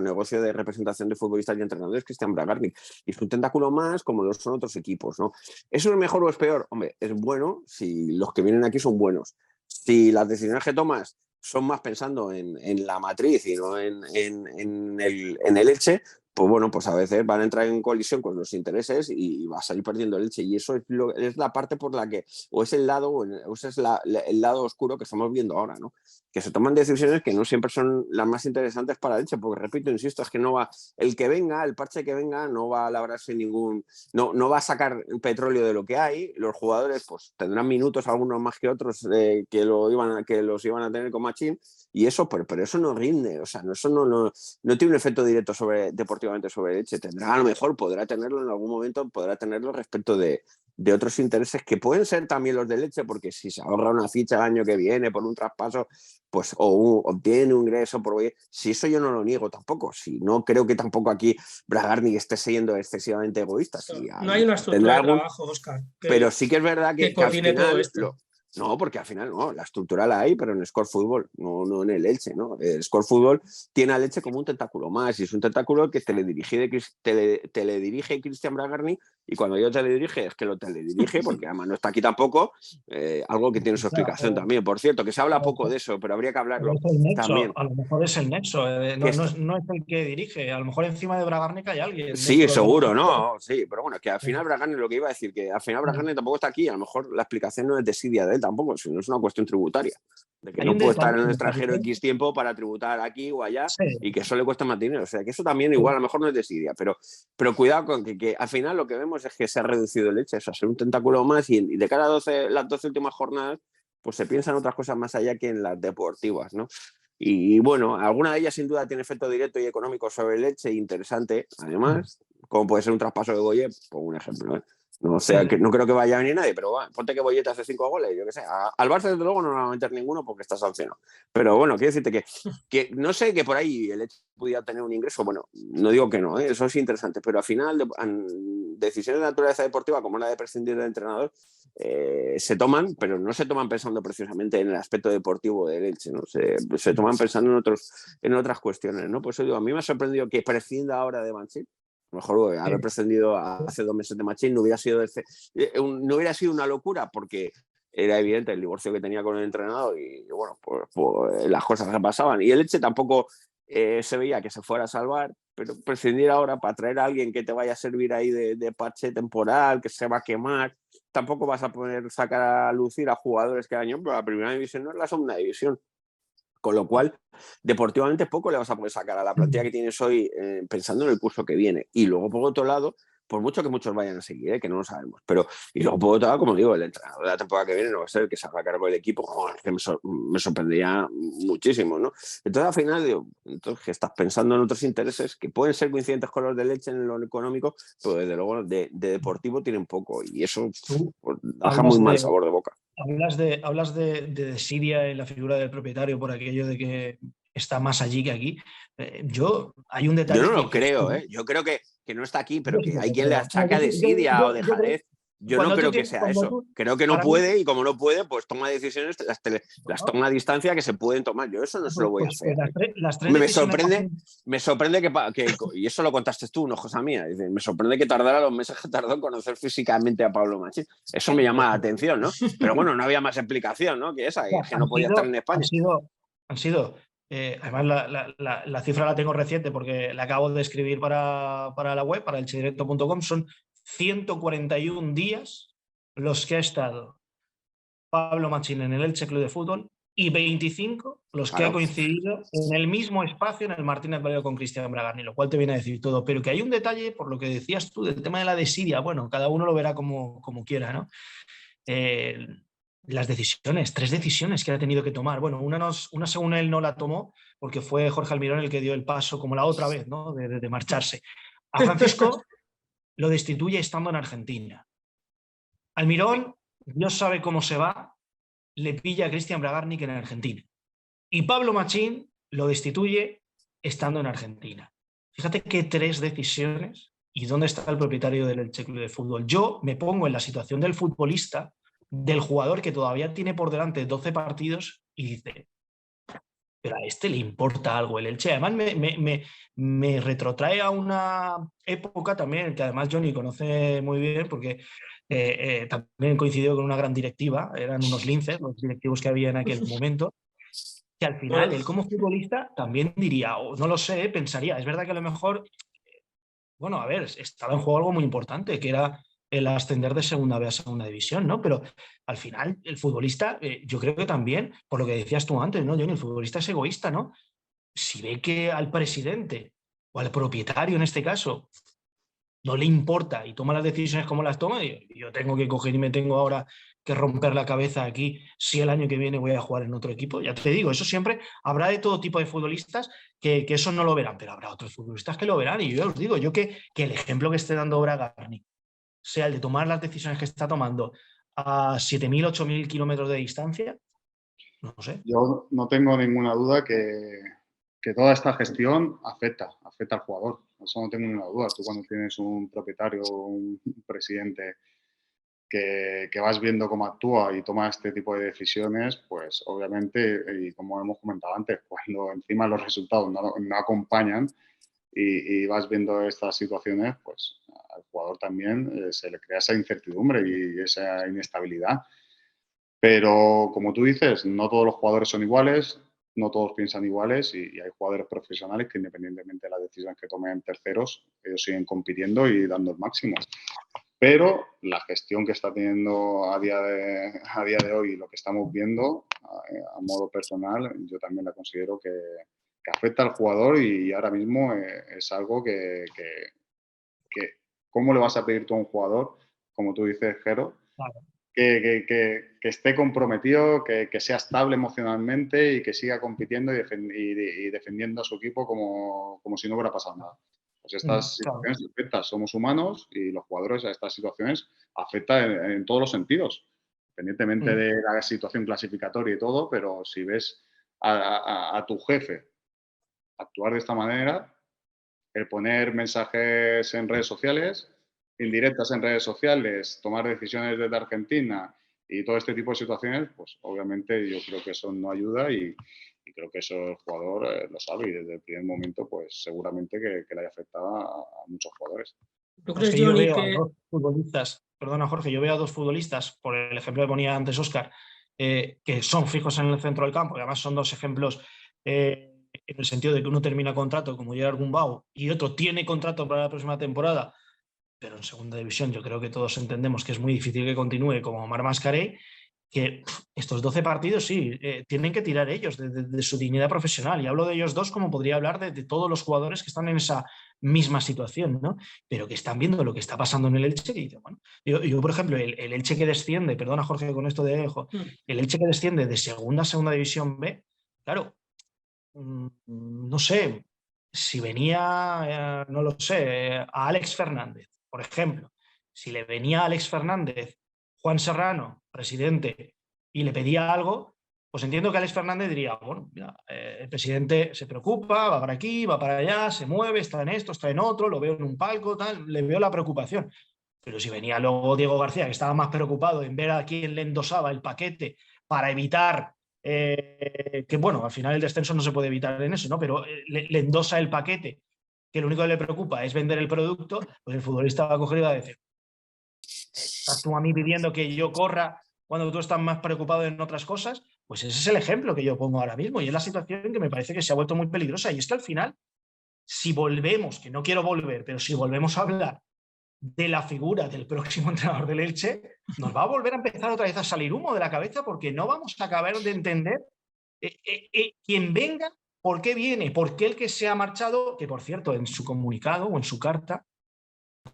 negocio de representación de futbolistas y entrenadores, Christian Bragarnik. Y es un tentáculo más como lo son otros equipos, ¿no? ¿Eso es mejor o es peor? Hombre, es bueno si los que vienen aquí son buenos. Si las decisiones que tomas son más pensando en la matriz y no en el Elche, pues bueno, pues a veces van a entrar en colisión con los intereses y va a salir perdiendo el Elche. Y eso es la parte por la que, o es el lado, o ese es el lado oscuro que estamos viendo ahora, ¿no? Que se toman decisiones que no siempre son las más interesantes para el Elche, porque repito, insisto, es que no va, el que venga, el parche que venga, no va a labrarse no va a sacar petróleo de lo que hay. Los jugadores pues tendrán minutos, algunos más que otros, que los iban a tener con Machín, y eso, pero eso no rinde, o sea, eso no tiene un efecto directo deportivamente sobre el Elche. A lo mejor podrá tenerlo en algún momento, podrá tenerlo respecto de otros intereses que pueden ser también los del Elche, porque si se ahorra una ficha el año que viene por un traspaso, pues obtiene un ingreso si eso yo no lo niego tampoco, si no creo que tampoco aquí Bragarnik esté siendo excesivamente egoísta. No hay una estructura de trabajo, Óscar, pero sí que es verdad que coordine al final todo esto. No, porque al final no, la estructura la hay, pero en Score Fútbol, no en el Elche, ¿no? El Score Fútbol tiene al Elche como un tentáculo más, y es un tentáculo que teledirige Christian Bragarnik, y cuando yo teledirige es que lo teledirige, porque además no está aquí tampoco, algo que tiene su explicación también, por cierto, que se habla poco de eso, pero habría que hablarlo también. A lo mejor es el nexo, no es el que dirige, a lo mejor encima de Bragarnik hay alguien. Sí, seguro, ¿no? Sí, pero bueno, que al final Bragarnik, lo que iba a decir, que al final Bragarnik tampoco está aquí, a lo mejor la explicación no es desidia de él tampoco, sino es una cuestión tributaria, de que no puede estar en el extranjero X tiempo para tributar aquí o allá, sí, y que eso le cuesta más dinero, o sea que eso también igual a lo mejor no es desidia, pero cuidado con que al final lo que vemos es que se ha reducido el Elche, o sea, ser un tentáculo más, y de cara a las 12 últimas jornadas pues se piensan otras cosas más allá que en las deportivas, ¿no? Y bueno, alguna de ellas sin duda tiene efecto directo y económico sobre el Elche, interesante, además, como puede ser un traspaso de Boye, por un ejemplo, ¿eh? No sé, no creo que vaya a venir nadie, pero bueno, ponte que Boyete hace 5 goles, yo qué sé. Al Barça, desde luego, no va a meter ninguno porque está sancionado. Pero bueno, quiero decirte que no sé, que por ahí el Elche pudiera tener un ingreso. Bueno, no digo que no, eso es interesante, pero al final, decisiones de naturaleza deportiva como la de prescindir del entrenador se toman, pero no se toman pensando precisamente en el aspecto deportivo del Elche, ¿no? Se toman pensando en otras cuestiones, ¿no? Pues eso digo, a mí me ha sorprendido que prescinda ahora de Machín. A lo mejor haber prescindido hace 2 meses de Machín no hubiera sido una locura, porque era evidente el divorcio que tenía con el entrenador y bueno, pues las cosas que pasaban. Y el Elche tampoco se veía que se fuera a salvar, pero prescindir ahora para traer a alguien que te vaya a servir ahí de parche temporal, que se va a quemar, tampoco vas a poder sacar a lucir a jugadores que año, pero la primera división no es la segunda división. Con lo cual, deportivamente poco le vas a poder sacar a la plantilla que tienes hoy pensando en el curso que viene. Y luego, por otro lado, por mucho que muchos vayan a seguir, que no lo sabemos, pero y luego, por otro lado, como digo, el entrenador de la temporada que viene no va a ser el que se haga cargo del equipo, que me sorprendería muchísimo, ¿no? Entonces, al final, digo, entonces, que estás pensando en otros intereses que pueden ser coincidentes con los del Elche en lo económico, pero desde luego de deportivo tienen poco, y eso pues, deja muy mal sabor de boca. Hablas de Siria y la figura del propietario por aquello de que está más allí que aquí. Hay un detalle. Yo no lo creo, ¿eh? Yo creo que no está aquí, pero que hay quien le achaca de Siria o de Jerez. Yo no creo que sea eso. Creo que no puede, y como no puede, pues toma decisiones, las toma a distancia que se pueden tomar. Yo eso no se lo voy a hacer. Me sorprende que, y eso lo contaste tú, no cosa mía, me sorprende que tardara los meses que tardó en conocer físicamente a Pablo Machín. Eso me llama la atención, ¿no? Pero bueno, no había más explicación, ¿no? Que esa, que no podía estar en España. Han sido además la cifra la tengo reciente porque la acabo de escribir para la web, para elchedirecto.com, son 141 días los que ha estado Pablo Machín en el Elche Club de Fútbol y 25 los que ha coincidido en el mismo espacio en el Martínez Valero con Christian Bragarnik, lo cual te viene a decir todo. Pero que hay un detalle, por lo que decías tú, del tema de la desidia, bueno, cada uno lo verá como quiera, ¿no? Las decisiones, 3 decisiones que ha tenido que tomar. Bueno, una según él no la tomó porque fue Jorge Almirón el que dio el paso, como la otra vez, ¿no? de marcharse. A Francisco lo destituye estando en Argentina. Almirón, Dios sabe cómo se va, le pilla a Christian Bragarnik en Argentina. Y Pablo Machín lo destituye estando en Argentina. Fíjate qué 3 decisiones y dónde está el propietario del Elche Club de Fútbol. Yo me pongo en la situación del futbolista, del jugador que todavía tiene por delante 12 partidos y dice, pero a este le importa algo el Elche. Además me retrotrae a una época también que además Johnny conoce muy bien porque también coincidió con una gran directiva, eran unos linces los directivos que había en aquel momento, que al final Bueno, él como futbolista también diría, o no lo sé, pensaría, es verdad que a lo mejor, bueno, a ver, estaba en juego algo muy importante, que era el ascender de segunda B a segunda división, ¿no? Pero al final el futbolista, yo creo que también, por lo que decías tú antes, ¿no, Johnny? El futbolista es egoísta, ¿no? Si ve que al presidente o al propietario en este caso no le importa y toma las decisiones como las toma, y yo tengo que coger y me tengo ahora que romper la cabeza aquí si el año que viene voy a jugar en otro equipo. Ya te digo, eso siempre habrá de todo tipo de futbolistas que eso no lo verán, pero habrá otros futbolistas que lo verán. Y yo os digo, yo que el ejemplo que esté dando Bragarnik sea el de tomar las decisiones que está tomando a 7.000, 8.000 kilómetros de distancia, no sé. Yo no tengo ninguna duda que toda esta gestión afecta al jugador. Eso no tengo ninguna duda. Tú cuando tienes un propietario, un presidente que vas viendo cómo actúa y toma este tipo de decisiones, pues obviamente, y como hemos comentado antes, cuando encima los resultados no acompañan y vas viendo estas situaciones, pues al jugador también se le crea esa incertidumbre y esa inestabilidad. Pero como tú dices, no todos los jugadores son iguales, no todos piensan iguales y hay jugadores profesionales que independientemente de las decisiones que tomen terceros, ellos siguen compitiendo y dando el máximo. Pero la gestión que está teniendo a día de hoy, lo que estamos viendo a modo personal, yo también la considero que afecta al jugador y ahora mismo es algo que ¿cómo le vas a pedir tú a un jugador, como tú dices, Jero, Claro. que esté comprometido, que sea estable emocionalmente y que siga compitiendo y defendiendo a su equipo como si no hubiera pasado nada? Pues estas Claro. situaciones afectan, somos humanos y los jugadores a estas situaciones afectan en todos los sentidos, independientemente de la situación clasificatoria y todo, pero si ves a tu jefe actuar de esta manera, el poner mensajes en redes sociales, indirectas en redes sociales, tomar decisiones desde Argentina y todo este tipo de situaciones, pues obviamente yo creo que eso no ayuda y creo que eso el jugador lo sabe y desde el primer momento pues seguramente que le haya afectado a muchos jugadores. ¿tú Es crees, que yo Johnny, veo a que dos futbolistas, perdona Jorge, yo veo a dos futbolistas, por el ejemplo que ponía antes Óscar, que son fijos en el centro del campo, y además son dos ejemplos en el sentido de que uno termina contrato como Gerard Gumbau y otro tiene contrato para la próxima temporada, pero en segunda división yo creo que todos entendemos que es muy difícil que continúe como Omar Mascarell, que estos 12 partidos sí, tienen que tirar ellos de su dignidad profesional. Y hablo de ellos dos como podría hablar de todos los jugadores que están en esa misma situación, ¿no? Pero que están viendo lo que está pasando en el Elche y dicen, bueno, yo por ejemplo, el Elche que desciende, perdona Jorge con esto de Ejo, el Elche que desciende de segunda a segunda división B, claro, no sé, si venía, no lo sé, a Alex Fernández, por ejemplo, si le venía a Alex Fernández Juan Serrano, presidente, y le pedía algo, pues entiendo que Alex Fernández diría, bueno, mira, el presidente se preocupa, va para aquí, va para allá, se mueve, está en esto, está en otro, lo veo en un palco, tal, le veo la preocupación. Pero si venía luego Diego García, que estaba más preocupado en ver a quién le endosaba el paquete para evitar que, bueno, al final el descenso no se puede evitar en eso, ¿no? Pero le endosa el paquete, que lo único que le preocupa es vender el producto, pues el futbolista va a coger y va a decir, ¿estás tú a mí pidiendo que yo corra cuando tú estás más preocupado en otras cosas? Pues ese es el ejemplo que yo pongo ahora mismo y es la situación que me parece que se ha vuelto muy peligrosa. Y es que al final, si volvemos, que no quiero volver, pero si volvemos a hablar de la figura del próximo entrenador del Elche, nos va a volver a empezar otra vez a salir humo de la cabeza porque no vamos a acabar de entender quién venga, por qué viene, por qué el que se ha marchado, que por cierto, en su comunicado o en su carta,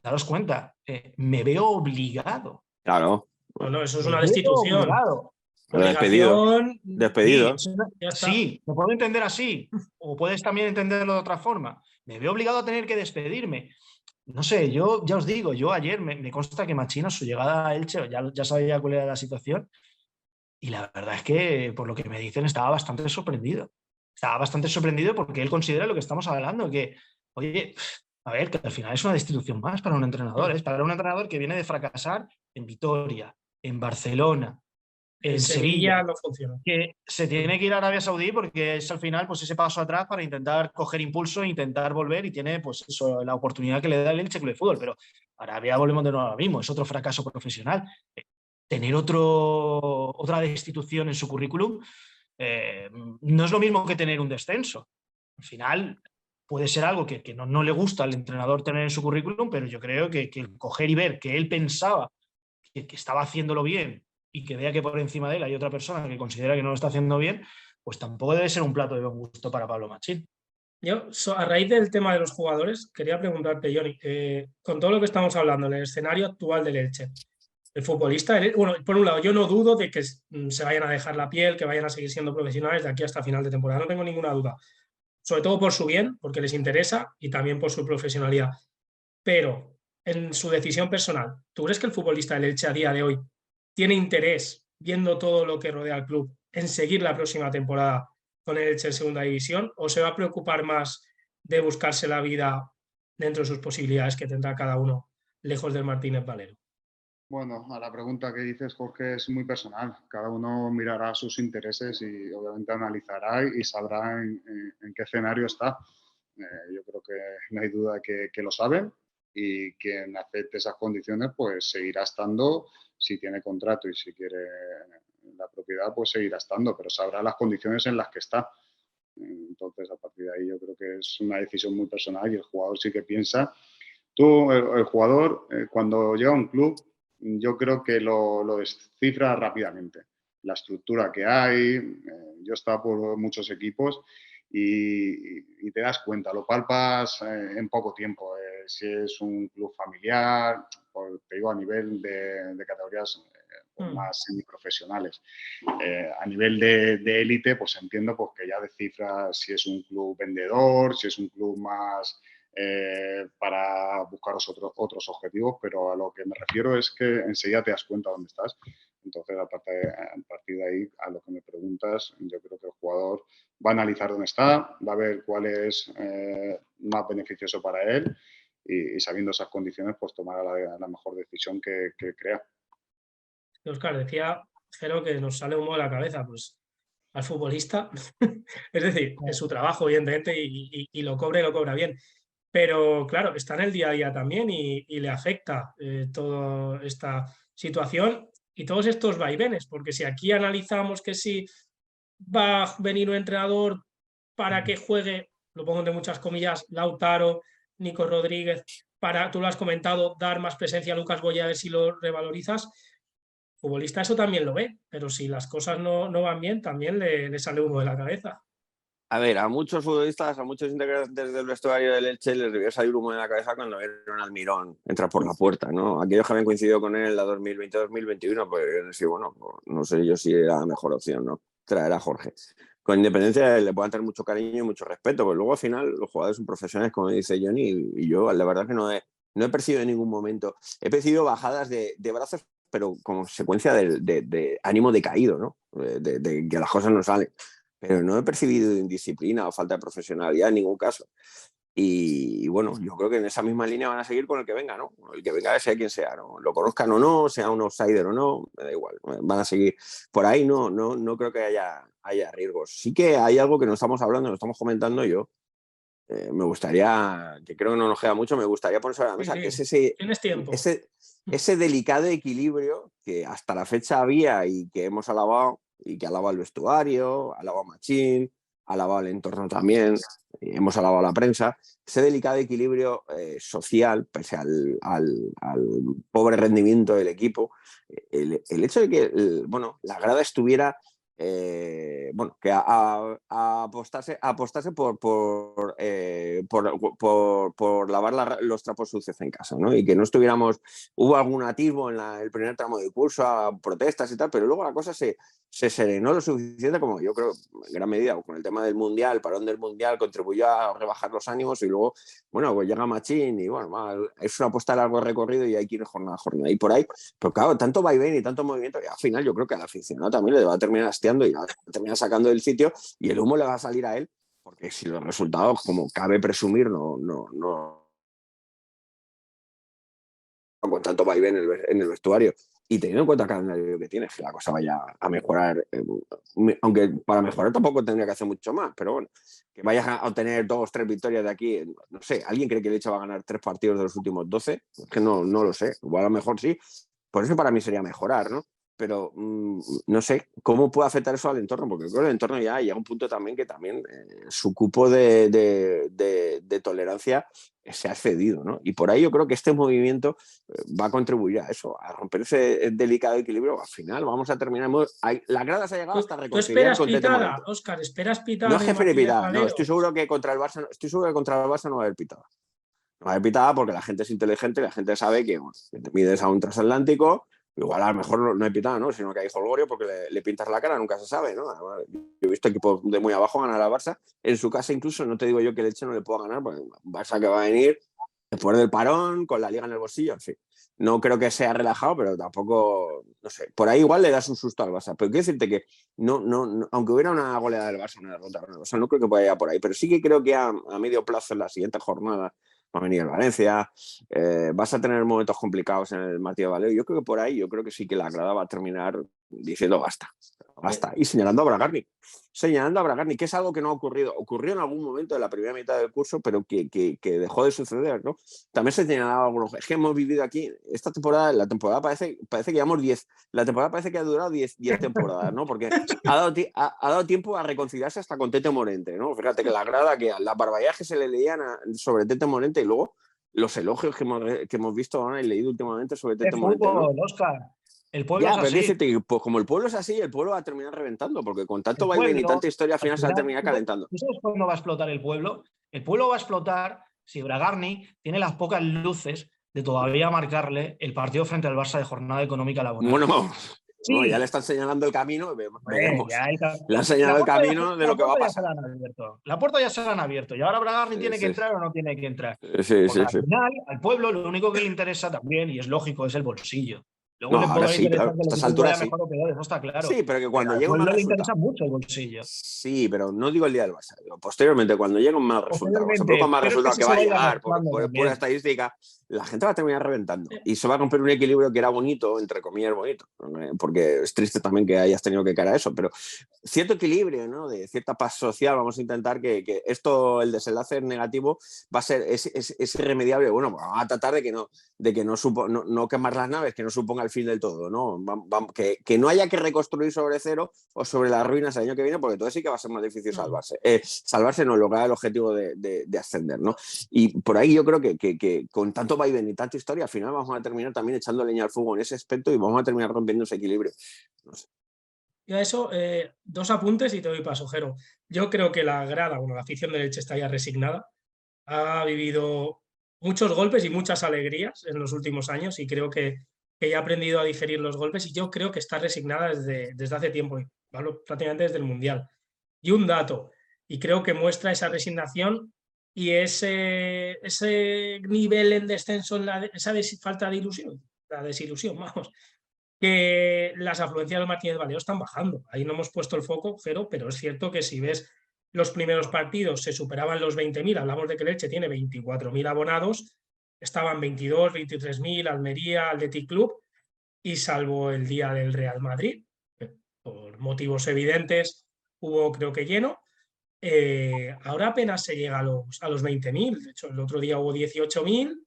daros cuenta, me veo obligado. Claro, no, eso es Me una veo destitución. obligado. despedido. Obligación, Despedido. Sí, ya está. sí, lo puedo entender así, o puedes también entenderlo de otra forma. Me veo obligado a tener que despedirme. No sé, yo ya os digo, yo ayer me consta que Machín a su llegada a Elche, ya sabía cuál era la situación, Y la verdad es que, por lo que me dicen, estaba bastante sorprendido. Estaba bastante sorprendido porque él considera lo que estamos hablando, que, oye, a ver, que al final es una destitución más para un entrenador. Es para un entrenador que viene de fracasar en Vitoria, en Barcelona, En en Sevilla, Sevilla no funcionó. que se tiene que ir a Arabia Saudí porque es al final pues ese paso atrás para intentar coger impulso e intentar volver, y tiene pues eso, la oportunidad que le da el Elche Club de Fútbol. Pero Arabia, volvemos de nuevo a lo mismo, es otro fracaso profesional. Tener otra destitución en su currículum no es lo mismo que tener un descenso. Al final puede ser algo que no le gusta al entrenador tener en su currículum, pero yo creo que el coger y ver que él pensaba que estaba haciéndolo bien y que vea que por encima de él hay otra persona que considera que no lo está haciendo bien, pues tampoco debe ser un plato de buen gusto para Pablo Machín. Yo, a raíz del tema de los jugadores, quería preguntarte, Johnny, con todo lo que estamos hablando en el escenario actual del Elche, el futbolista, bueno, por un lado, yo no dudo de que se vayan a dejar la piel, que vayan a seguir siendo profesionales de aquí hasta final de temporada, no tengo ninguna duda, sobre todo por su bien, porque les interesa, y también por su profesionalidad. Pero en su decisión personal, ¿tú crees que el futbolista del Elche a día de hoy tiene interés, viendo todo lo que rodea al club, en seguir la próxima temporada con el Elche en segunda división, o se va a preocupar más de buscarse la vida dentro de sus posibilidades que tendrá cada uno lejos del Martínez Valero? Bueno, a la pregunta que dices, Jorge, es muy personal. Cada uno mirará sus intereses y obviamente analizará y sabrá en qué escenario está. Yo creo que no hay duda que lo saben, y quien acepte esas condiciones pues seguirá estando. Si tiene contrato y si quiere la propiedad, pues seguirá estando, pero sabrá las condiciones en las que está. Entonces, a partir de ahí yo creo que es una decisión muy personal y el jugador sí que piensa. El jugador, cuando llega a un club, yo creo que lo descifra rápidamente. La estructura que hay, yo he estado por muchos equipos y te das cuenta, lo palpas en poco tiempo. Si es un club familiar, te digo a nivel de categorías más semiprofesionales. A nivel de élite, pues entiendo pues, que ya descifra si es un club vendedor, si es un club más para buscar otros objetivos, pero a lo que me refiero es que enseguida te das cuenta dónde estás. Entonces, a partir de ahí, a lo que me preguntas, yo creo que el jugador va a analizar dónde está, va a ver cuál es más beneficioso para él y sabiendo esas condiciones, pues tomará la mejor decisión que crea. Oscar, decía Jero que nos sale humo de la cabeza, pues al futbolista, es decir, es su trabajo, evidentemente, y lo cobra bien. Pero claro, está en el día a día también y le afecta toda esta situación y todos estos vaivenes, porque si aquí analizamos que si va a venir un entrenador para que juegue, lo pongo entre muchas comillas, Lautaro, Nico Rodríguez, para, tú lo has comentado, dar más presencia a Lucas Boya, a ver si lo revalorizas. Futbolista eso también lo ve, pero si las cosas no van bien, también le sale humo de la cabeza. A ver, a muchos futbolistas, a muchos integrantes del vestuario del Elche les debió salir humo de la cabeza cuando vieron al Mirón entrar por la puerta, ¿no? Aquellos que habían coincidido con él en la 2020-2021, pues decir, bueno, no sé yo si era la mejor opción, ¿no? Traer a Jorge. Con independencia le puedan tener mucho cariño y mucho respeto, pues luego al final los jugadores son profesionales, como dice Johnny, y yo la verdad que no he percibido en ningún momento. He percibido bajadas de brazos, pero como consecuencia de ánimo decaído, ¿no? De que las cosas no salen. Pero no he percibido indisciplina o falta de profesionalidad en ningún caso. Y bueno, yo creo que en esa misma línea van a seguir con el que venga, ¿no? El que venga, sea quien sea, ¿no? Lo conozcan o no, sea un outsider o no, me da igual. Van a seguir por ahí, no creo que haya riesgos. Sí que hay algo que no estamos hablando, no estamos comentando yo. Me gustaría, que creo que no nos queda mucho, me gustaría poner sobre la mesa, Sí, que es tienes tiempo. ese delicado equilibrio que hasta la fecha había y que hemos alabado, y que alaba el vestuario, alaba a Machín, alaba el entorno también, hemos alabado a la prensa, ese delicado equilibrio social, pese al pobre rendimiento del equipo, el hecho de que la grada estuviera bueno, que apostase por lavar los trapos sucios en casa, ¿no? Y que no estuviéramos, hubo algún atisbo en el primer tramo del curso, a protestas y tal, pero luego la cosa se serenó lo suficiente, como yo creo, en gran medida, con el tema del Mundial, el parón del Mundial contribuyó a rebajar los ánimos, y luego, bueno, pues llega Machín y bueno, es una apuesta a largo recorrido y hay que ir jornada a jornada. Y por ahí, pero claro, tanto vaivén y tanto movimiento, y al final yo creo que al aficionado también le va a terminar hastiando y va a terminar sacando del sitio, y el humo le va a salir a él, porque si los resultados, como cabe presumir, no con tanto vaivén en el vestuario, y teniendo en cuenta el calendario que tiene, que la cosa vaya a mejorar, aunque para mejorar tampoco tendría que hacer mucho más, pero bueno, que vayas a obtener 2 o 3 victorias de aquí, no sé, ¿alguien cree que el Elche va a ganar 3 partidos de los últimos 12? Es que no lo sé, igual a lo mejor sí, por eso para mí sería mejorar, ¿no? Pero no sé cómo puede afectar eso al entorno, porque creo que el entorno ya llega a un punto también que también su cupo de tolerancia se ha excedido, ¿no? Y por ahí yo creo que este movimiento va a contribuir a eso, a romper ese delicado equilibrio. Al final vamos a terminar... La grada se ha llegado hasta reconciliar con Tete Morente. Óscar, ¿esperas pitada? No es jefe de pitada, no, estoy seguro que contra el Barça no va a haber pitada. No va a haber pitada porque la gente es inteligente, la gente sabe que, bueno, que te mides a un transatlántico, igual a lo mejor no hay pitada, ¿no? Sino que hay jolgorio porque le pintas la cara, nunca se sabe, ¿no? Yo he visto equipos de muy abajo ganar al Barça. En su casa incluso, no te digo yo que el Elche no le pueda ganar, porque Barça que va a venir después del parón, con la liga en el bolsillo, en fin. No creo que sea relajado, pero tampoco, no sé, por ahí igual le das un susto al Barça. Pero quiero decirte que no, aunque hubiera una goleada del Barça, una derrota del Barça, no creo que pueda ir por ahí. Pero sí que creo que a medio plazo, en la siguiente jornada, va a venir el Valencia, vas a tener momentos complicados en el Martí de Valero. Yo creo que por ahí, yo creo que sí que la grada va a terminar diciendo basta. Y señalando a Bragarni. Que es algo que no ha ocurrido. Ocurrió en algún momento de la primera mitad del curso, pero que dejó de suceder, ¿no? También se señalaba algunos. Es que hemos vivido aquí, esta temporada, la temporada parece que llevamos 10. La temporada parece que ha durado 10 temporadas, ¿no? Porque ha dado tiempo a reconciliarse hasta con Tete Morente, ¿no? Fíjate que la grada, que las barbaridades que se le leían sobre Tete Morente, y luego los elogios que hemos visto ahora y leído últimamente sobre Tete Morente, ¿no? Oscar. El pueblo es así. Decirte, pues como el pueblo es así, el pueblo va a terminar reventando, porque con tanto vaivén y tanta historia al final se va a terminar calentando. ¿Tú sabes cuándo va a explotar el pueblo? El pueblo va a explotar si Bragarni tiene las pocas luces de todavía marcarle el partido frente al Barça de jornada económica laboral. Bueno, sí. No, ya le están señalando el camino, veremos. Le han señalado el camino de lo que va a pasar. La puerta ya se la han abierto y ahora Bragarni tiene que entrar o no tiene que entrar. Al final, al pueblo lo único que le interesa también, y es lógico, es el bolsillo. Luego ahora sí, claro, a estas alturas sí. Mejor o peor, eso está claro. Sí, pero que cuando llega un mal resultado... le interesa mucho el bolsillo. Sí, pero no digo el día del Barça. Posteriormente, cuando llega un mal resultado, que va a llegar por pura estadística, la gente va a terminar reventando. Y se va a romper un equilibrio que era bonito, entre comillas bonito. Porque es triste también que hayas tenido que caer a eso, pero cierto equilibrio, ¿no? De cierta paz social, vamos a intentar que esto, el desenlace negativo, va a ser es irremediable. Bueno, pues vamos a tratar de que no quemar las naves, que no suponga el fin del todo, ¿no? Que no haya que reconstruir sobre cero o sobre las ruinas el año que viene, porque entonces sí que va a ser más difícil salvarse. Salvarse no, lograr el objetivo de ascender, ¿no? Y por ahí yo creo que con tanto vaivén y tanta historia, al final vamos a terminar también echando leña al fuego en ese aspecto y vamos a terminar rompiendo ese equilibrio. No sé. Y a eso, 2 apuntes y te doy paso, Jero. Yo creo que la grada, la afición del Elche está ya resignada. Ha vivido muchos golpes y muchas alegrías en los últimos años y creo que ya ha aprendido a digerir los golpes y yo creo que está resignada desde hace tiempo, prácticamente desde el Mundial. Y un dato, y creo que muestra esa resignación y ese nivel en descenso, esa falta de ilusión, la desilusión, vamos, que las afluencias del Martínez Valero están bajando. Ahí no hemos puesto el foco, pero es cierto que si ves los primeros partidos se superaban los 20.000, hablamos de que el Elche tiene 24.000 abonados, estaban 22, 23.000, Almería, Athletic Club, y salvo el día del Real Madrid, por motivos evidentes, hubo creo que lleno, ahora apenas se llega a los 20.000, de hecho el otro día hubo 18.000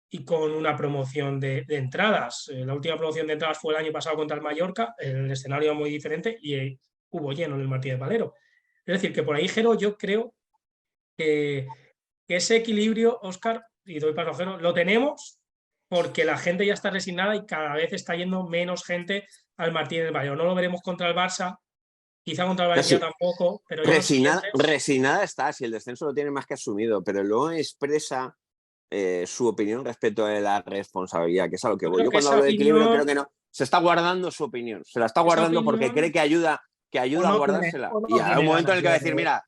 y con una promoción de entradas. La última promoción de entradas fue el año pasado contra el Mallorca, el escenario muy diferente y hubo lleno en el Martínez Valero. Es decir, que por ahí, Jero, yo creo que ese equilibrio, Óscar, y doy paso a Jero, lo tenemos porque la gente ya está resignada y cada vez está yendo menos gente al Martínez Valero. No lo veremos contra el Barça Quizá contra el Valencia tampoco, pero ya resignada está, si el descenso lo tiene más que asumido, pero luego expresa su opinión respecto a la responsabilidad, que es a lo que voy. Yo cuando hablo de equilibrio creo que no. Se está guardando su opinión, se la está guardando porque cree que ayuda a guardársela. Y hay un momento en el que va a decir, mira,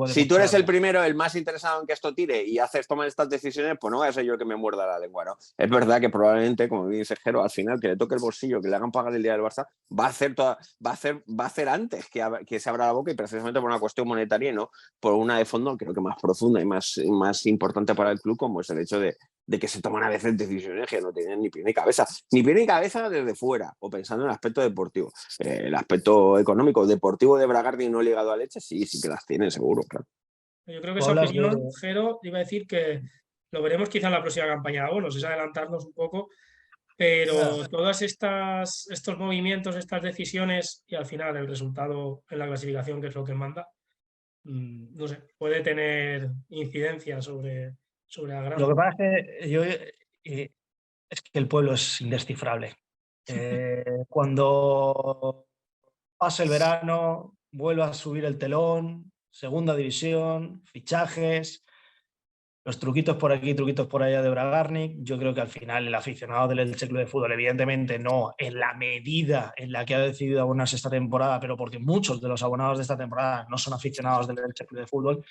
si tú eres el primero, el más interesado en que esto tire y tomar estas decisiones, pues no voy a ser yo el que me muerda la lengua, ¿no? Es verdad que probablemente, como dice Jero, al final que le toque el bolsillo, que le hagan pagar el día del Barça, va a hacer antes que se abra la boca, y precisamente por una cuestión monetaria y no por una de fondo, creo que más profunda y más importante para el club, como es el hecho de que se toman a veces decisiones que no tienen ni pie ni cabeza desde fuera, o pensando en el aspecto deportivo. El aspecto económico, deportivo de Bragarni no ligado a Leche, sí que las tiene, seguro, claro. Yo creo que esa opinión, Jero, iba a decir que lo veremos quizá en la próxima campaña de abonos, es adelantarnos un poco, pero todos estos movimientos, estas decisiones y al final el resultado en la clasificación, que es lo que manda, no sé, puede tener incidencia sobre la grada. Lo que pasa es que el pueblo es indescifrable. Cuando pasa el verano, vuelve a subir el telón, segunda división, fichajes, los truquitos por aquí, truquitos por allá de Bragarnik. Yo creo que al final el aficionado del Elche Club de Fútbol, evidentemente no en la medida en la que ha decidido abonarse esta temporada, pero porque muchos de los abonados de esta temporada no son aficionados del Elche Club de Fútbol,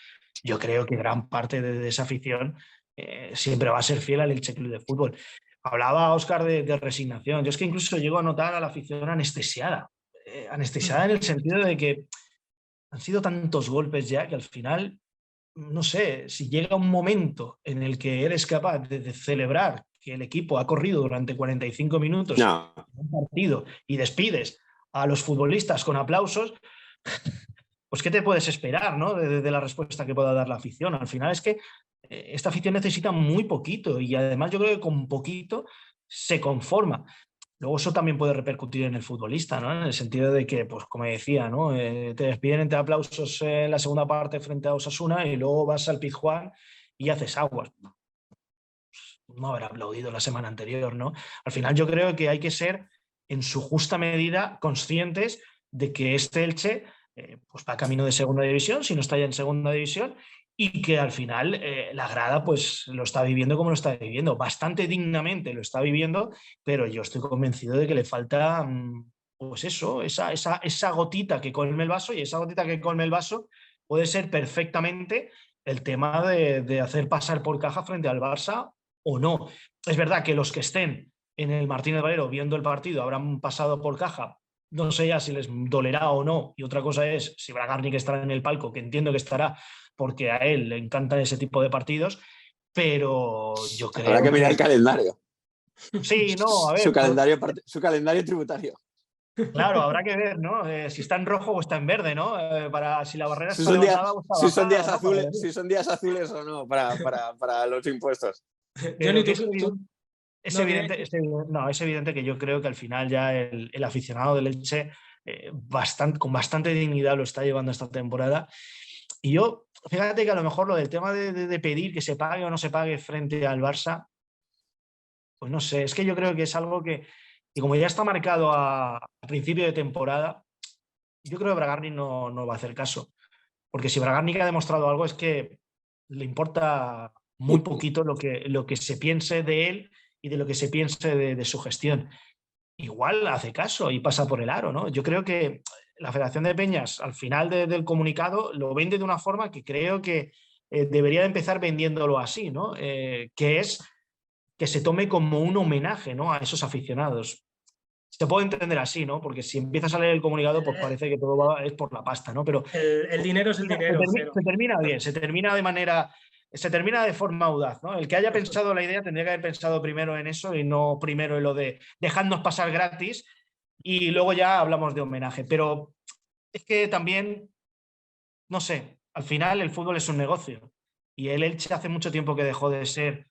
yo creo que gran parte de esa afición siempre va a ser fiel al Elche Club de Fútbol. Hablaba Óscar de resignación. Yo es que incluso llego a notar a la afición anestesiada. Anestesiada en el sentido de que han sido tantos golpes ya que al final, no sé, si llega un momento en el que eres capaz de celebrar que el equipo ha corrido durante 45 minutos un partido y despides a los futbolistas con aplausos, pues ¿qué te puedes esperar, ¿no? de la respuesta que pueda dar la afición? Al final es que esta afición necesita muy poquito, y además yo creo que con poquito se conforma. Luego eso también puede repercutir en el futbolista, ¿no? En el sentido de que, pues como decía, ¿no? Te despiden entre aplausos en la segunda parte frente a Osasuna y luego vas al Pizjuán y haces aguas. No haber aplaudido la semana anterior, ¿no? Al final yo creo que hay que ser, en su justa medida, conscientes de que este Elche pues va camino de segunda división, si no está ya en segunda división, y que al final la grada pues lo está viviendo como lo está viviendo, bastante dignamente lo está viviendo, pero yo estoy convencido de que le falta pues eso, esa gotita que colme el vaso, y esa gotita que colme el vaso puede ser perfectamente el tema de hacer pasar por caja frente al Barça o no. Es verdad que los que estén en el Martínez Valero viendo el partido habrán pasado por caja. No sé ya si les dolerá o no, y otra cosa es si Bragarnik estará en el palco, que entiendo que estará porque a él le encantan ese tipo de partidos, pero yo creo Habrá que mirar el calendario. Sí, no, a ver. Su calendario tributario. Claro, habrá que ver, ¿no? Si está en rojo o está en verde, ¿no? Para si la barrera está levantada o está bajada. Si son días azules o no para los impuestos. Es evidente que yo creo que al final ya el aficionado del Elche con bastante dignidad lo está llevando esta temporada. Y yo, fíjate que a lo mejor lo del tema de pedir que se pague o no se pague frente al Barça, pues no sé, es que yo creo que es algo que como ya está marcado a principio de temporada, yo creo que Bragarnik no va a hacer caso. Porque si Bragarnik ha demostrado algo es que le importa muy poquito lo que se piense de él y de lo que se piense de su gestión. Igual hace caso y pasa por el aro, ¿no? Yo creo que la Federación de Peñas, al final del comunicado, lo vende de una forma que creo que debería de empezar vendiéndolo así, ¿no? Que es que se tome como un homenaje, ¿no?, a esos aficionados. Se puede entender así, ¿no? Porque si empiezas a leer el comunicado, pues parece que todo es por la pasta, ¿no? Pero el dinero es el dinero. Se termina bien, se termina de forma audaz, ¿no? El que haya pensado la idea tendría que haber pensado primero en eso y no primero en lo de dejadnos pasar gratis y luego ya hablamos de homenaje. Pero es que también, no sé, al final el fútbol es un negocio y el Elche hace mucho tiempo que dejó de ser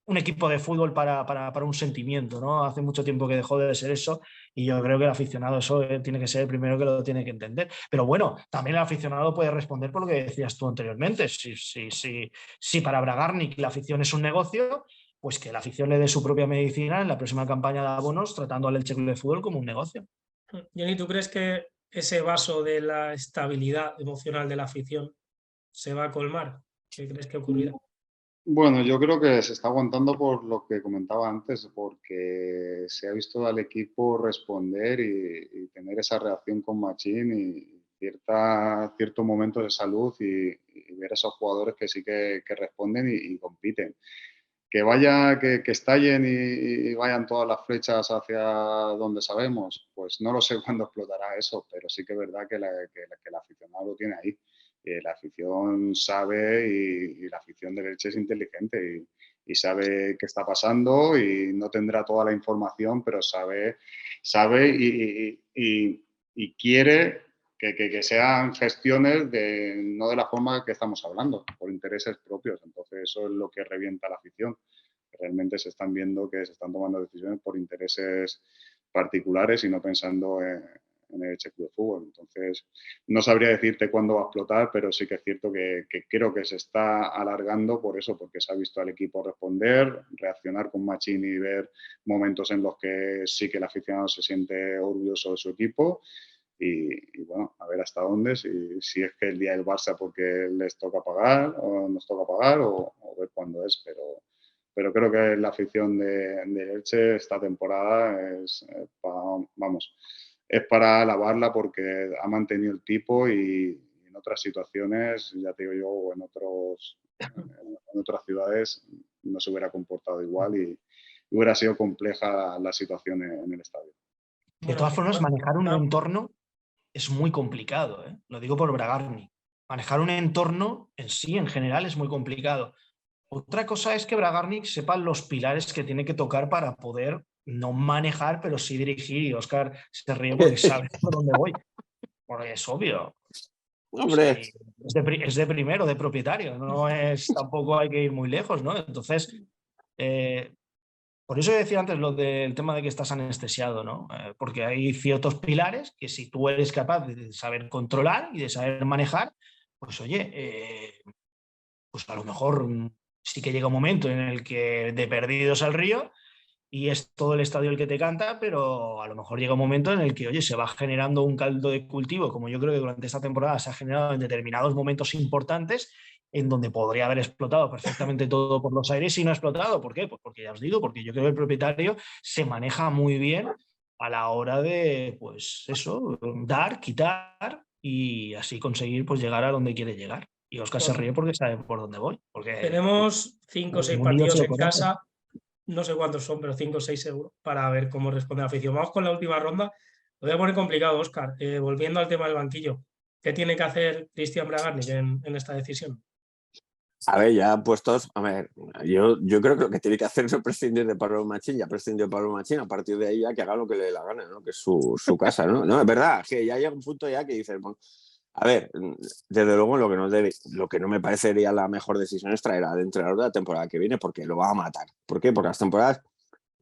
un equipo de fútbol para un sentimiento, ¿no? Hace mucho tiempo que dejó de ser eso y yo creo que el aficionado eso tiene que ser el primero que lo tiene que entender. Pero bueno, también el aficionado puede responder por lo que decías tú anteriormente. Si para Bragarnik la afición es un negocio, pues que la afición le dé su propia medicina en la próxima campaña de abonos tratando al Elche Club de Fútbol como un negocio. Jenny, ¿tú crees que ese vaso de la estabilidad emocional de la afición se va a colmar? ¿Qué crees que ocurrirá? Bueno, yo creo que se está aguantando por lo que comentaba antes, porque se ha visto al equipo responder y tener esa reacción con Machín y ciertos momentos de salud y ver a esos jugadores que sí que responden y compiten. Que estallen y vayan todas las flechas hacia donde sabemos, pues no lo sé cuándo explotará eso, pero sí que es verdad que el aficionado lo tiene ahí. La afición sabe y la afición del Elche es inteligente y sabe qué está pasando y no tendrá toda la información, pero sabe y quiere que sean gestiones no de la forma que estamos hablando, por intereses propios. Entonces eso es lo que revienta a la afición. Realmente se están viendo que se están tomando decisiones por intereses particulares y no pensando en el Elche Club de Fútbol. Entonces, no sabría decirte cuándo va a explotar, pero sí que es cierto que creo que se está alargando por eso, porque se ha visto al equipo responder, reaccionar con Machín y ver momentos en los que sí que el aficionado se siente orgulloso de su equipo. Y bueno, a ver hasta dónde, si es que el día del Barça porque les toca pagar o nos toca pagar o ver cuándo es, pero creo que la afición de Elche esta temporada es para alabarla porque ha mantenido el tipo y en otras situaciones, ya te digo yo, o en otras ciudades no se hubiera comportado igual y hubiera sido compleja la situación en el estadio. De Bueno, todas formas, manejar un ah, entorno es muy complicado, ¿eh? Lo digo por Bragarni. Manejar un entorno en sí, en general, es muy complicado. Otra cosa es que Bragarnik sepa los pilares que tiene que tocar para poder no manejar, pero sí dirigir. Y Óscar se ríe porque sabe por dónde voy. Porque es obvio. Hombre, Sí, es de primero, de propietario. No es, tampoco hay que ir muy lejos, ¿no? Entonces, eh, por eso decía antes lo del tema de que estás anestesiado, ¿no? Porque hay ciertos pilares que si tú eres capaz de saber controlar y de saber manejar, pues oye, pues a lo mejor sí que llega un momento en el que de perdidos al río y es todo el estadio el que te canta, pero a lo mejor llega un momento en el que, oye, se va generando un caldo de cultivo, como yo creo que durante esta temporada se ha generado en determinados momentos importantes, en donde podría haber explotado perfectamente todo por los aires y no ha explotado. ¿Por qué? Pues porque ya os digo, porque yo creo que el propietario se maneja muy bien a la hora de, pues eso, dar, quitar y así conseguir pues llegar a donde quiere llegar. Y Óscar se bueno, ríe porque sabe por dónde voy, porque tenemos 5 o el 6 mundillo se partidos lo en conoce. casa, no sé cuántos son, pero 5 o 6 seguro, para ver cómo responde la afición. Vamos con la última ronda. Lo voy a poner complicado, Óscar. Volviendo al tema del banquillo, ¿qué tiene que hacer Christian Bragarnik en esta decisión? a ver, ya puestos, a ver, yo creo que lo que tiene que hacer es prescindir de Pablo Machín, ya prescindió de Pablo Machín, a partir de ahí ya que haga lo que le dé la gana, ¿no? Que es su casa, ¿no? No, es verdad, que ya llega un punto ya que dices, bueno, a ver, desde luego lo que no me parecería la mejor decisión es traer al entrenador de la temporada que viene porque lo va a matar. ¿Por qué? Porque las temporadas,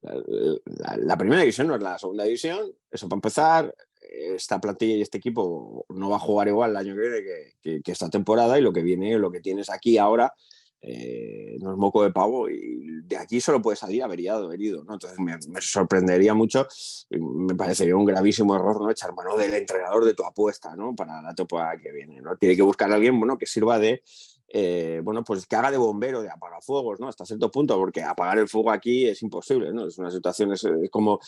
la primera división no es la segunda división, eso para empezar, esta plantilla y este equipo no va a jugar igual el año que viene que esta temporada y lo que viene, lo que tienes aquí ahora no es moco de pavo y de aquí solo puede salir averiado, herido, ¿no? Entonces me sorprendería mucho, me parecería un gravísimo error, ¿no? Echar mano del entrenador de tu apuesta, ¿no? Para la temporada que viene, ¿no? Tiene que buscar a alguien, bueno, que sirva de bueno, pues que haga de bombero, de apagafuegos, ¿no? Hasta cierto punto, porque apagar el fuego aquí es imposible, ¿no? Es una situación, es como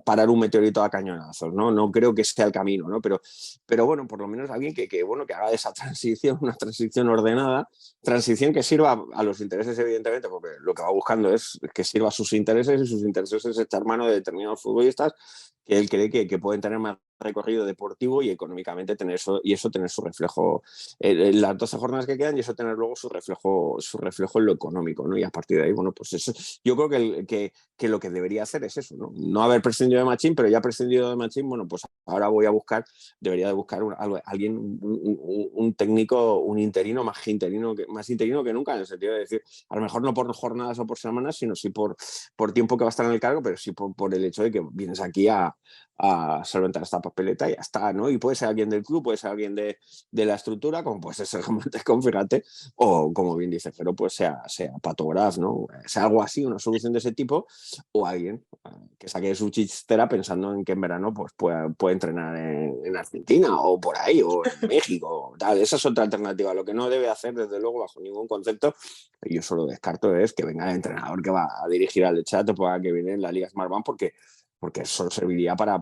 parar un meteorito a cañonazos, ¿no? No creo que sea el camino, ¿no? Pero bueno, por lo menos alguien bueno, que haga de esa transición, una transición ordenada, transición que sirva a los intereses, evidentemente, porque lo que va buscando es que sirva a sus intereses y sus intereses es echar mano de determinados futbolistas que él cree que pueden tener más recorrido deportivo y económicamente tener eso, y eso tener su reflejo en las 12 jornadas que quedan y eso tener luego su reflejo en lo económico, ¿no? Y a partir de ahí, bueno, pues eso, yo creo que lo que debería hacer es eso, ¿no? No haber prescindido de Machín, pero ya prescindido de Machín, bueno, pues ahora debería de buscar alguien, un técnico, un interino más interino que nunca, en el sentido de decir, a lo mejor no por jornadas o por semanas, sino sí por tiempo que va a estar en el cargo, pero sí por el hecho de que vienes aquí a a solventar esta papeleta y ya está, ¿no? Y puede ser alguien del club, puede ser alguien de la estructura, como puede ser Sergio Montecón, fíjate, o como bien dice Jero, pues sea Pato Graf, ¿no? Sea algo así, una solución de ese tipo, o alguien que saque su chistera pensando en que en verano pues puede entrenar en Argentina o por ahí, o en México, tal. Esa es otra alternativa. Lo que no debe hacer, desde luego, bajo ningún concepto, yo solo descarto, es que venga el entrenador que va a dirigir al Elche la temporada que viene en la Liga Smartbank, porque eso serviría para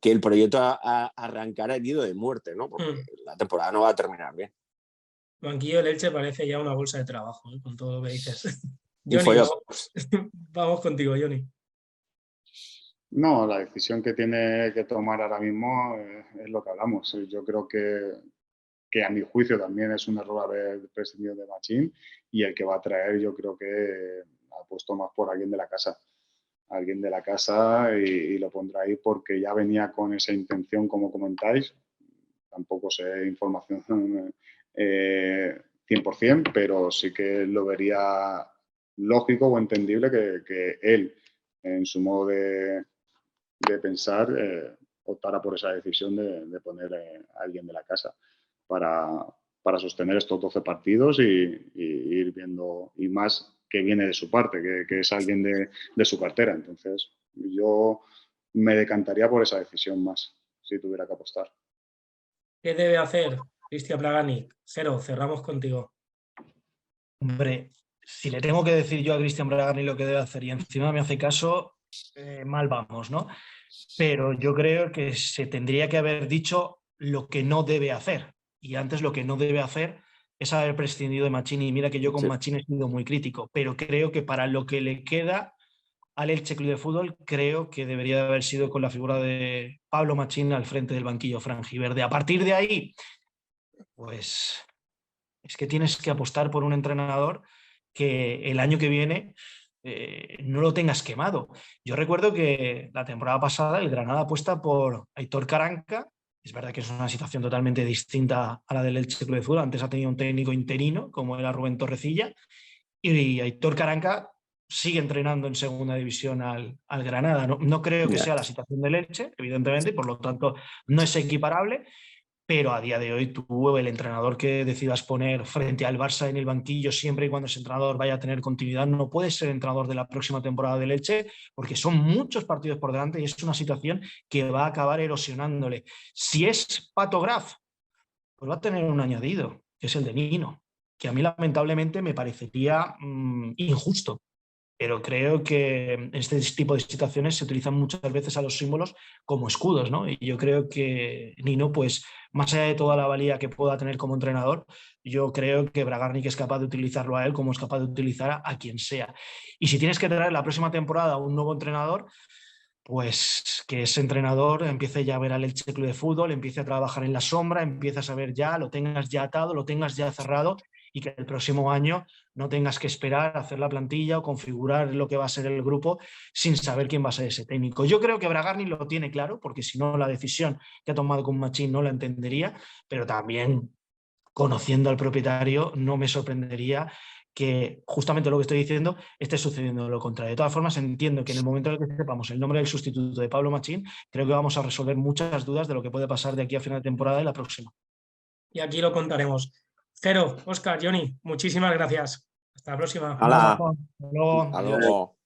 que el proyecto arrancara herido de muerte, ¿no? Porque la temporada no va a terminar bien. Banquillo del Elche parece ya una bolsa de trabajo, ¿eh? Con todo lo que dices. Y Johnny, follos. vamos contigo, Johnny. No, la decisión que tiene que tomar ahora mismo es lo que hablamos. Yo creo que a mi juicio también es un error haber prescindido de Machín, y el que va a traer, yo creo que ha puesto más por alguien de la casa. Alguien de la casa, y lo pondrá ahí porque ya venía con esa intención, como comentáis. Tampoco sé información 100%, pero sí que lo vería lógico o entendible que él, en su modo de pensar, optara por esa decisión de poner a alguien de la casa para sostener estos 12 partidos y ir viendo, y más que viene de su parte, que es alguien de su cartera. Entonces, yo me decantaría por esa decisión más, si tuviera que apostar. ¿Qué debe hacer Cristian Bragarnik? Jero, cerramos contigo. Hombre, si le tengo que decir yo a Cristian Bragarnik lo que debe hacer y encima me hace caso, mal vamos, ¿no? Pero yo creo que se tendría que haber dicho lo que no debe hacer. Y antes lo que no debe hacer es haber prescindido de Machín. Y mira que yo con Sí. Machín he sido muy crítico, pero creo que para lo que le queda al Elche Club de Fútbol, creo que debería de haber sido con la figura de Pablo Machín al frente del banquillo franjiverde. A partir de ahí, pues es que tienes que apostar por un entrenador que el año que viene no lo tengas quemado. Yo recuerdo que la temporada pasada el Granada apuesta por Aitor Caranca. Es verdad que es una situación totalmente distinta a la del Elche Club de Fútbol. Antes ha tenido un técnico interino, como era Rubén Torrecilla, y Aitor Caranca sigue entrenando en segunda división al Granada. No creo que sea la situación del Elche, evidentemente, y por lo tanto no es equiparable. Pero a día de hoy tú, el entrenador que decidas poner frente al Barça en el banquillo siempre y cuando ese entrenador vaya a tener continuidad, no puede ser entrenador de la próxima temporada del Elche, porque son muchos partidos por delante y es una situación que va a acabar erosionándole. Si es Pato Graf, pues va a tener un añadido, que es el de Nino, que a mí lamentablemente me parecería injusto. Pero creo que en este tipo de situaciones se utilizan muchas veces a los símbolos como escudos, ¿no? Y yo creo que Nino, pues más allá de toda la valía que pueda tener como entrenador, yo creo que Bragarnik es capaz de utilizarlo a él como es capaz de utilizar a quien sea. Y si tienes que traer la próxima temporada a un nuevo entrenador, pues que ese entrenador empiece ya a ver al Elche Club de Fútbol, empiece a trabajar en la sombra, empiece a saber ya, lo tengas ya atado, lo tengas ya cerrado, y que el próximo año no tengas que esperar a hacer la plantilla o configurar lo que va a ser el grupo sin saber quién va a ser ese técnico. Yo creo que Bragarnik lo tiene claro, porque si no la decisión que ha tomado con Machín no la entendería, pero también conociendo al propietario no me sorprendería que justamente lo que estoy diciendo esté sucediendo lo contrario. De todas formas, entiendo que en el momento en el que sepamos el nombre del sustituto de Pablo Machín, creo que vamos a resolver muchas dudas de lo que puede pasar de aquí a final de temporada y la próxima. Y aquí lo contaremos. Jero, Óscar, Johnny, muchísimas gracias. Hasta la próxima. ¡Hala! Hasta luego. Hasta luego.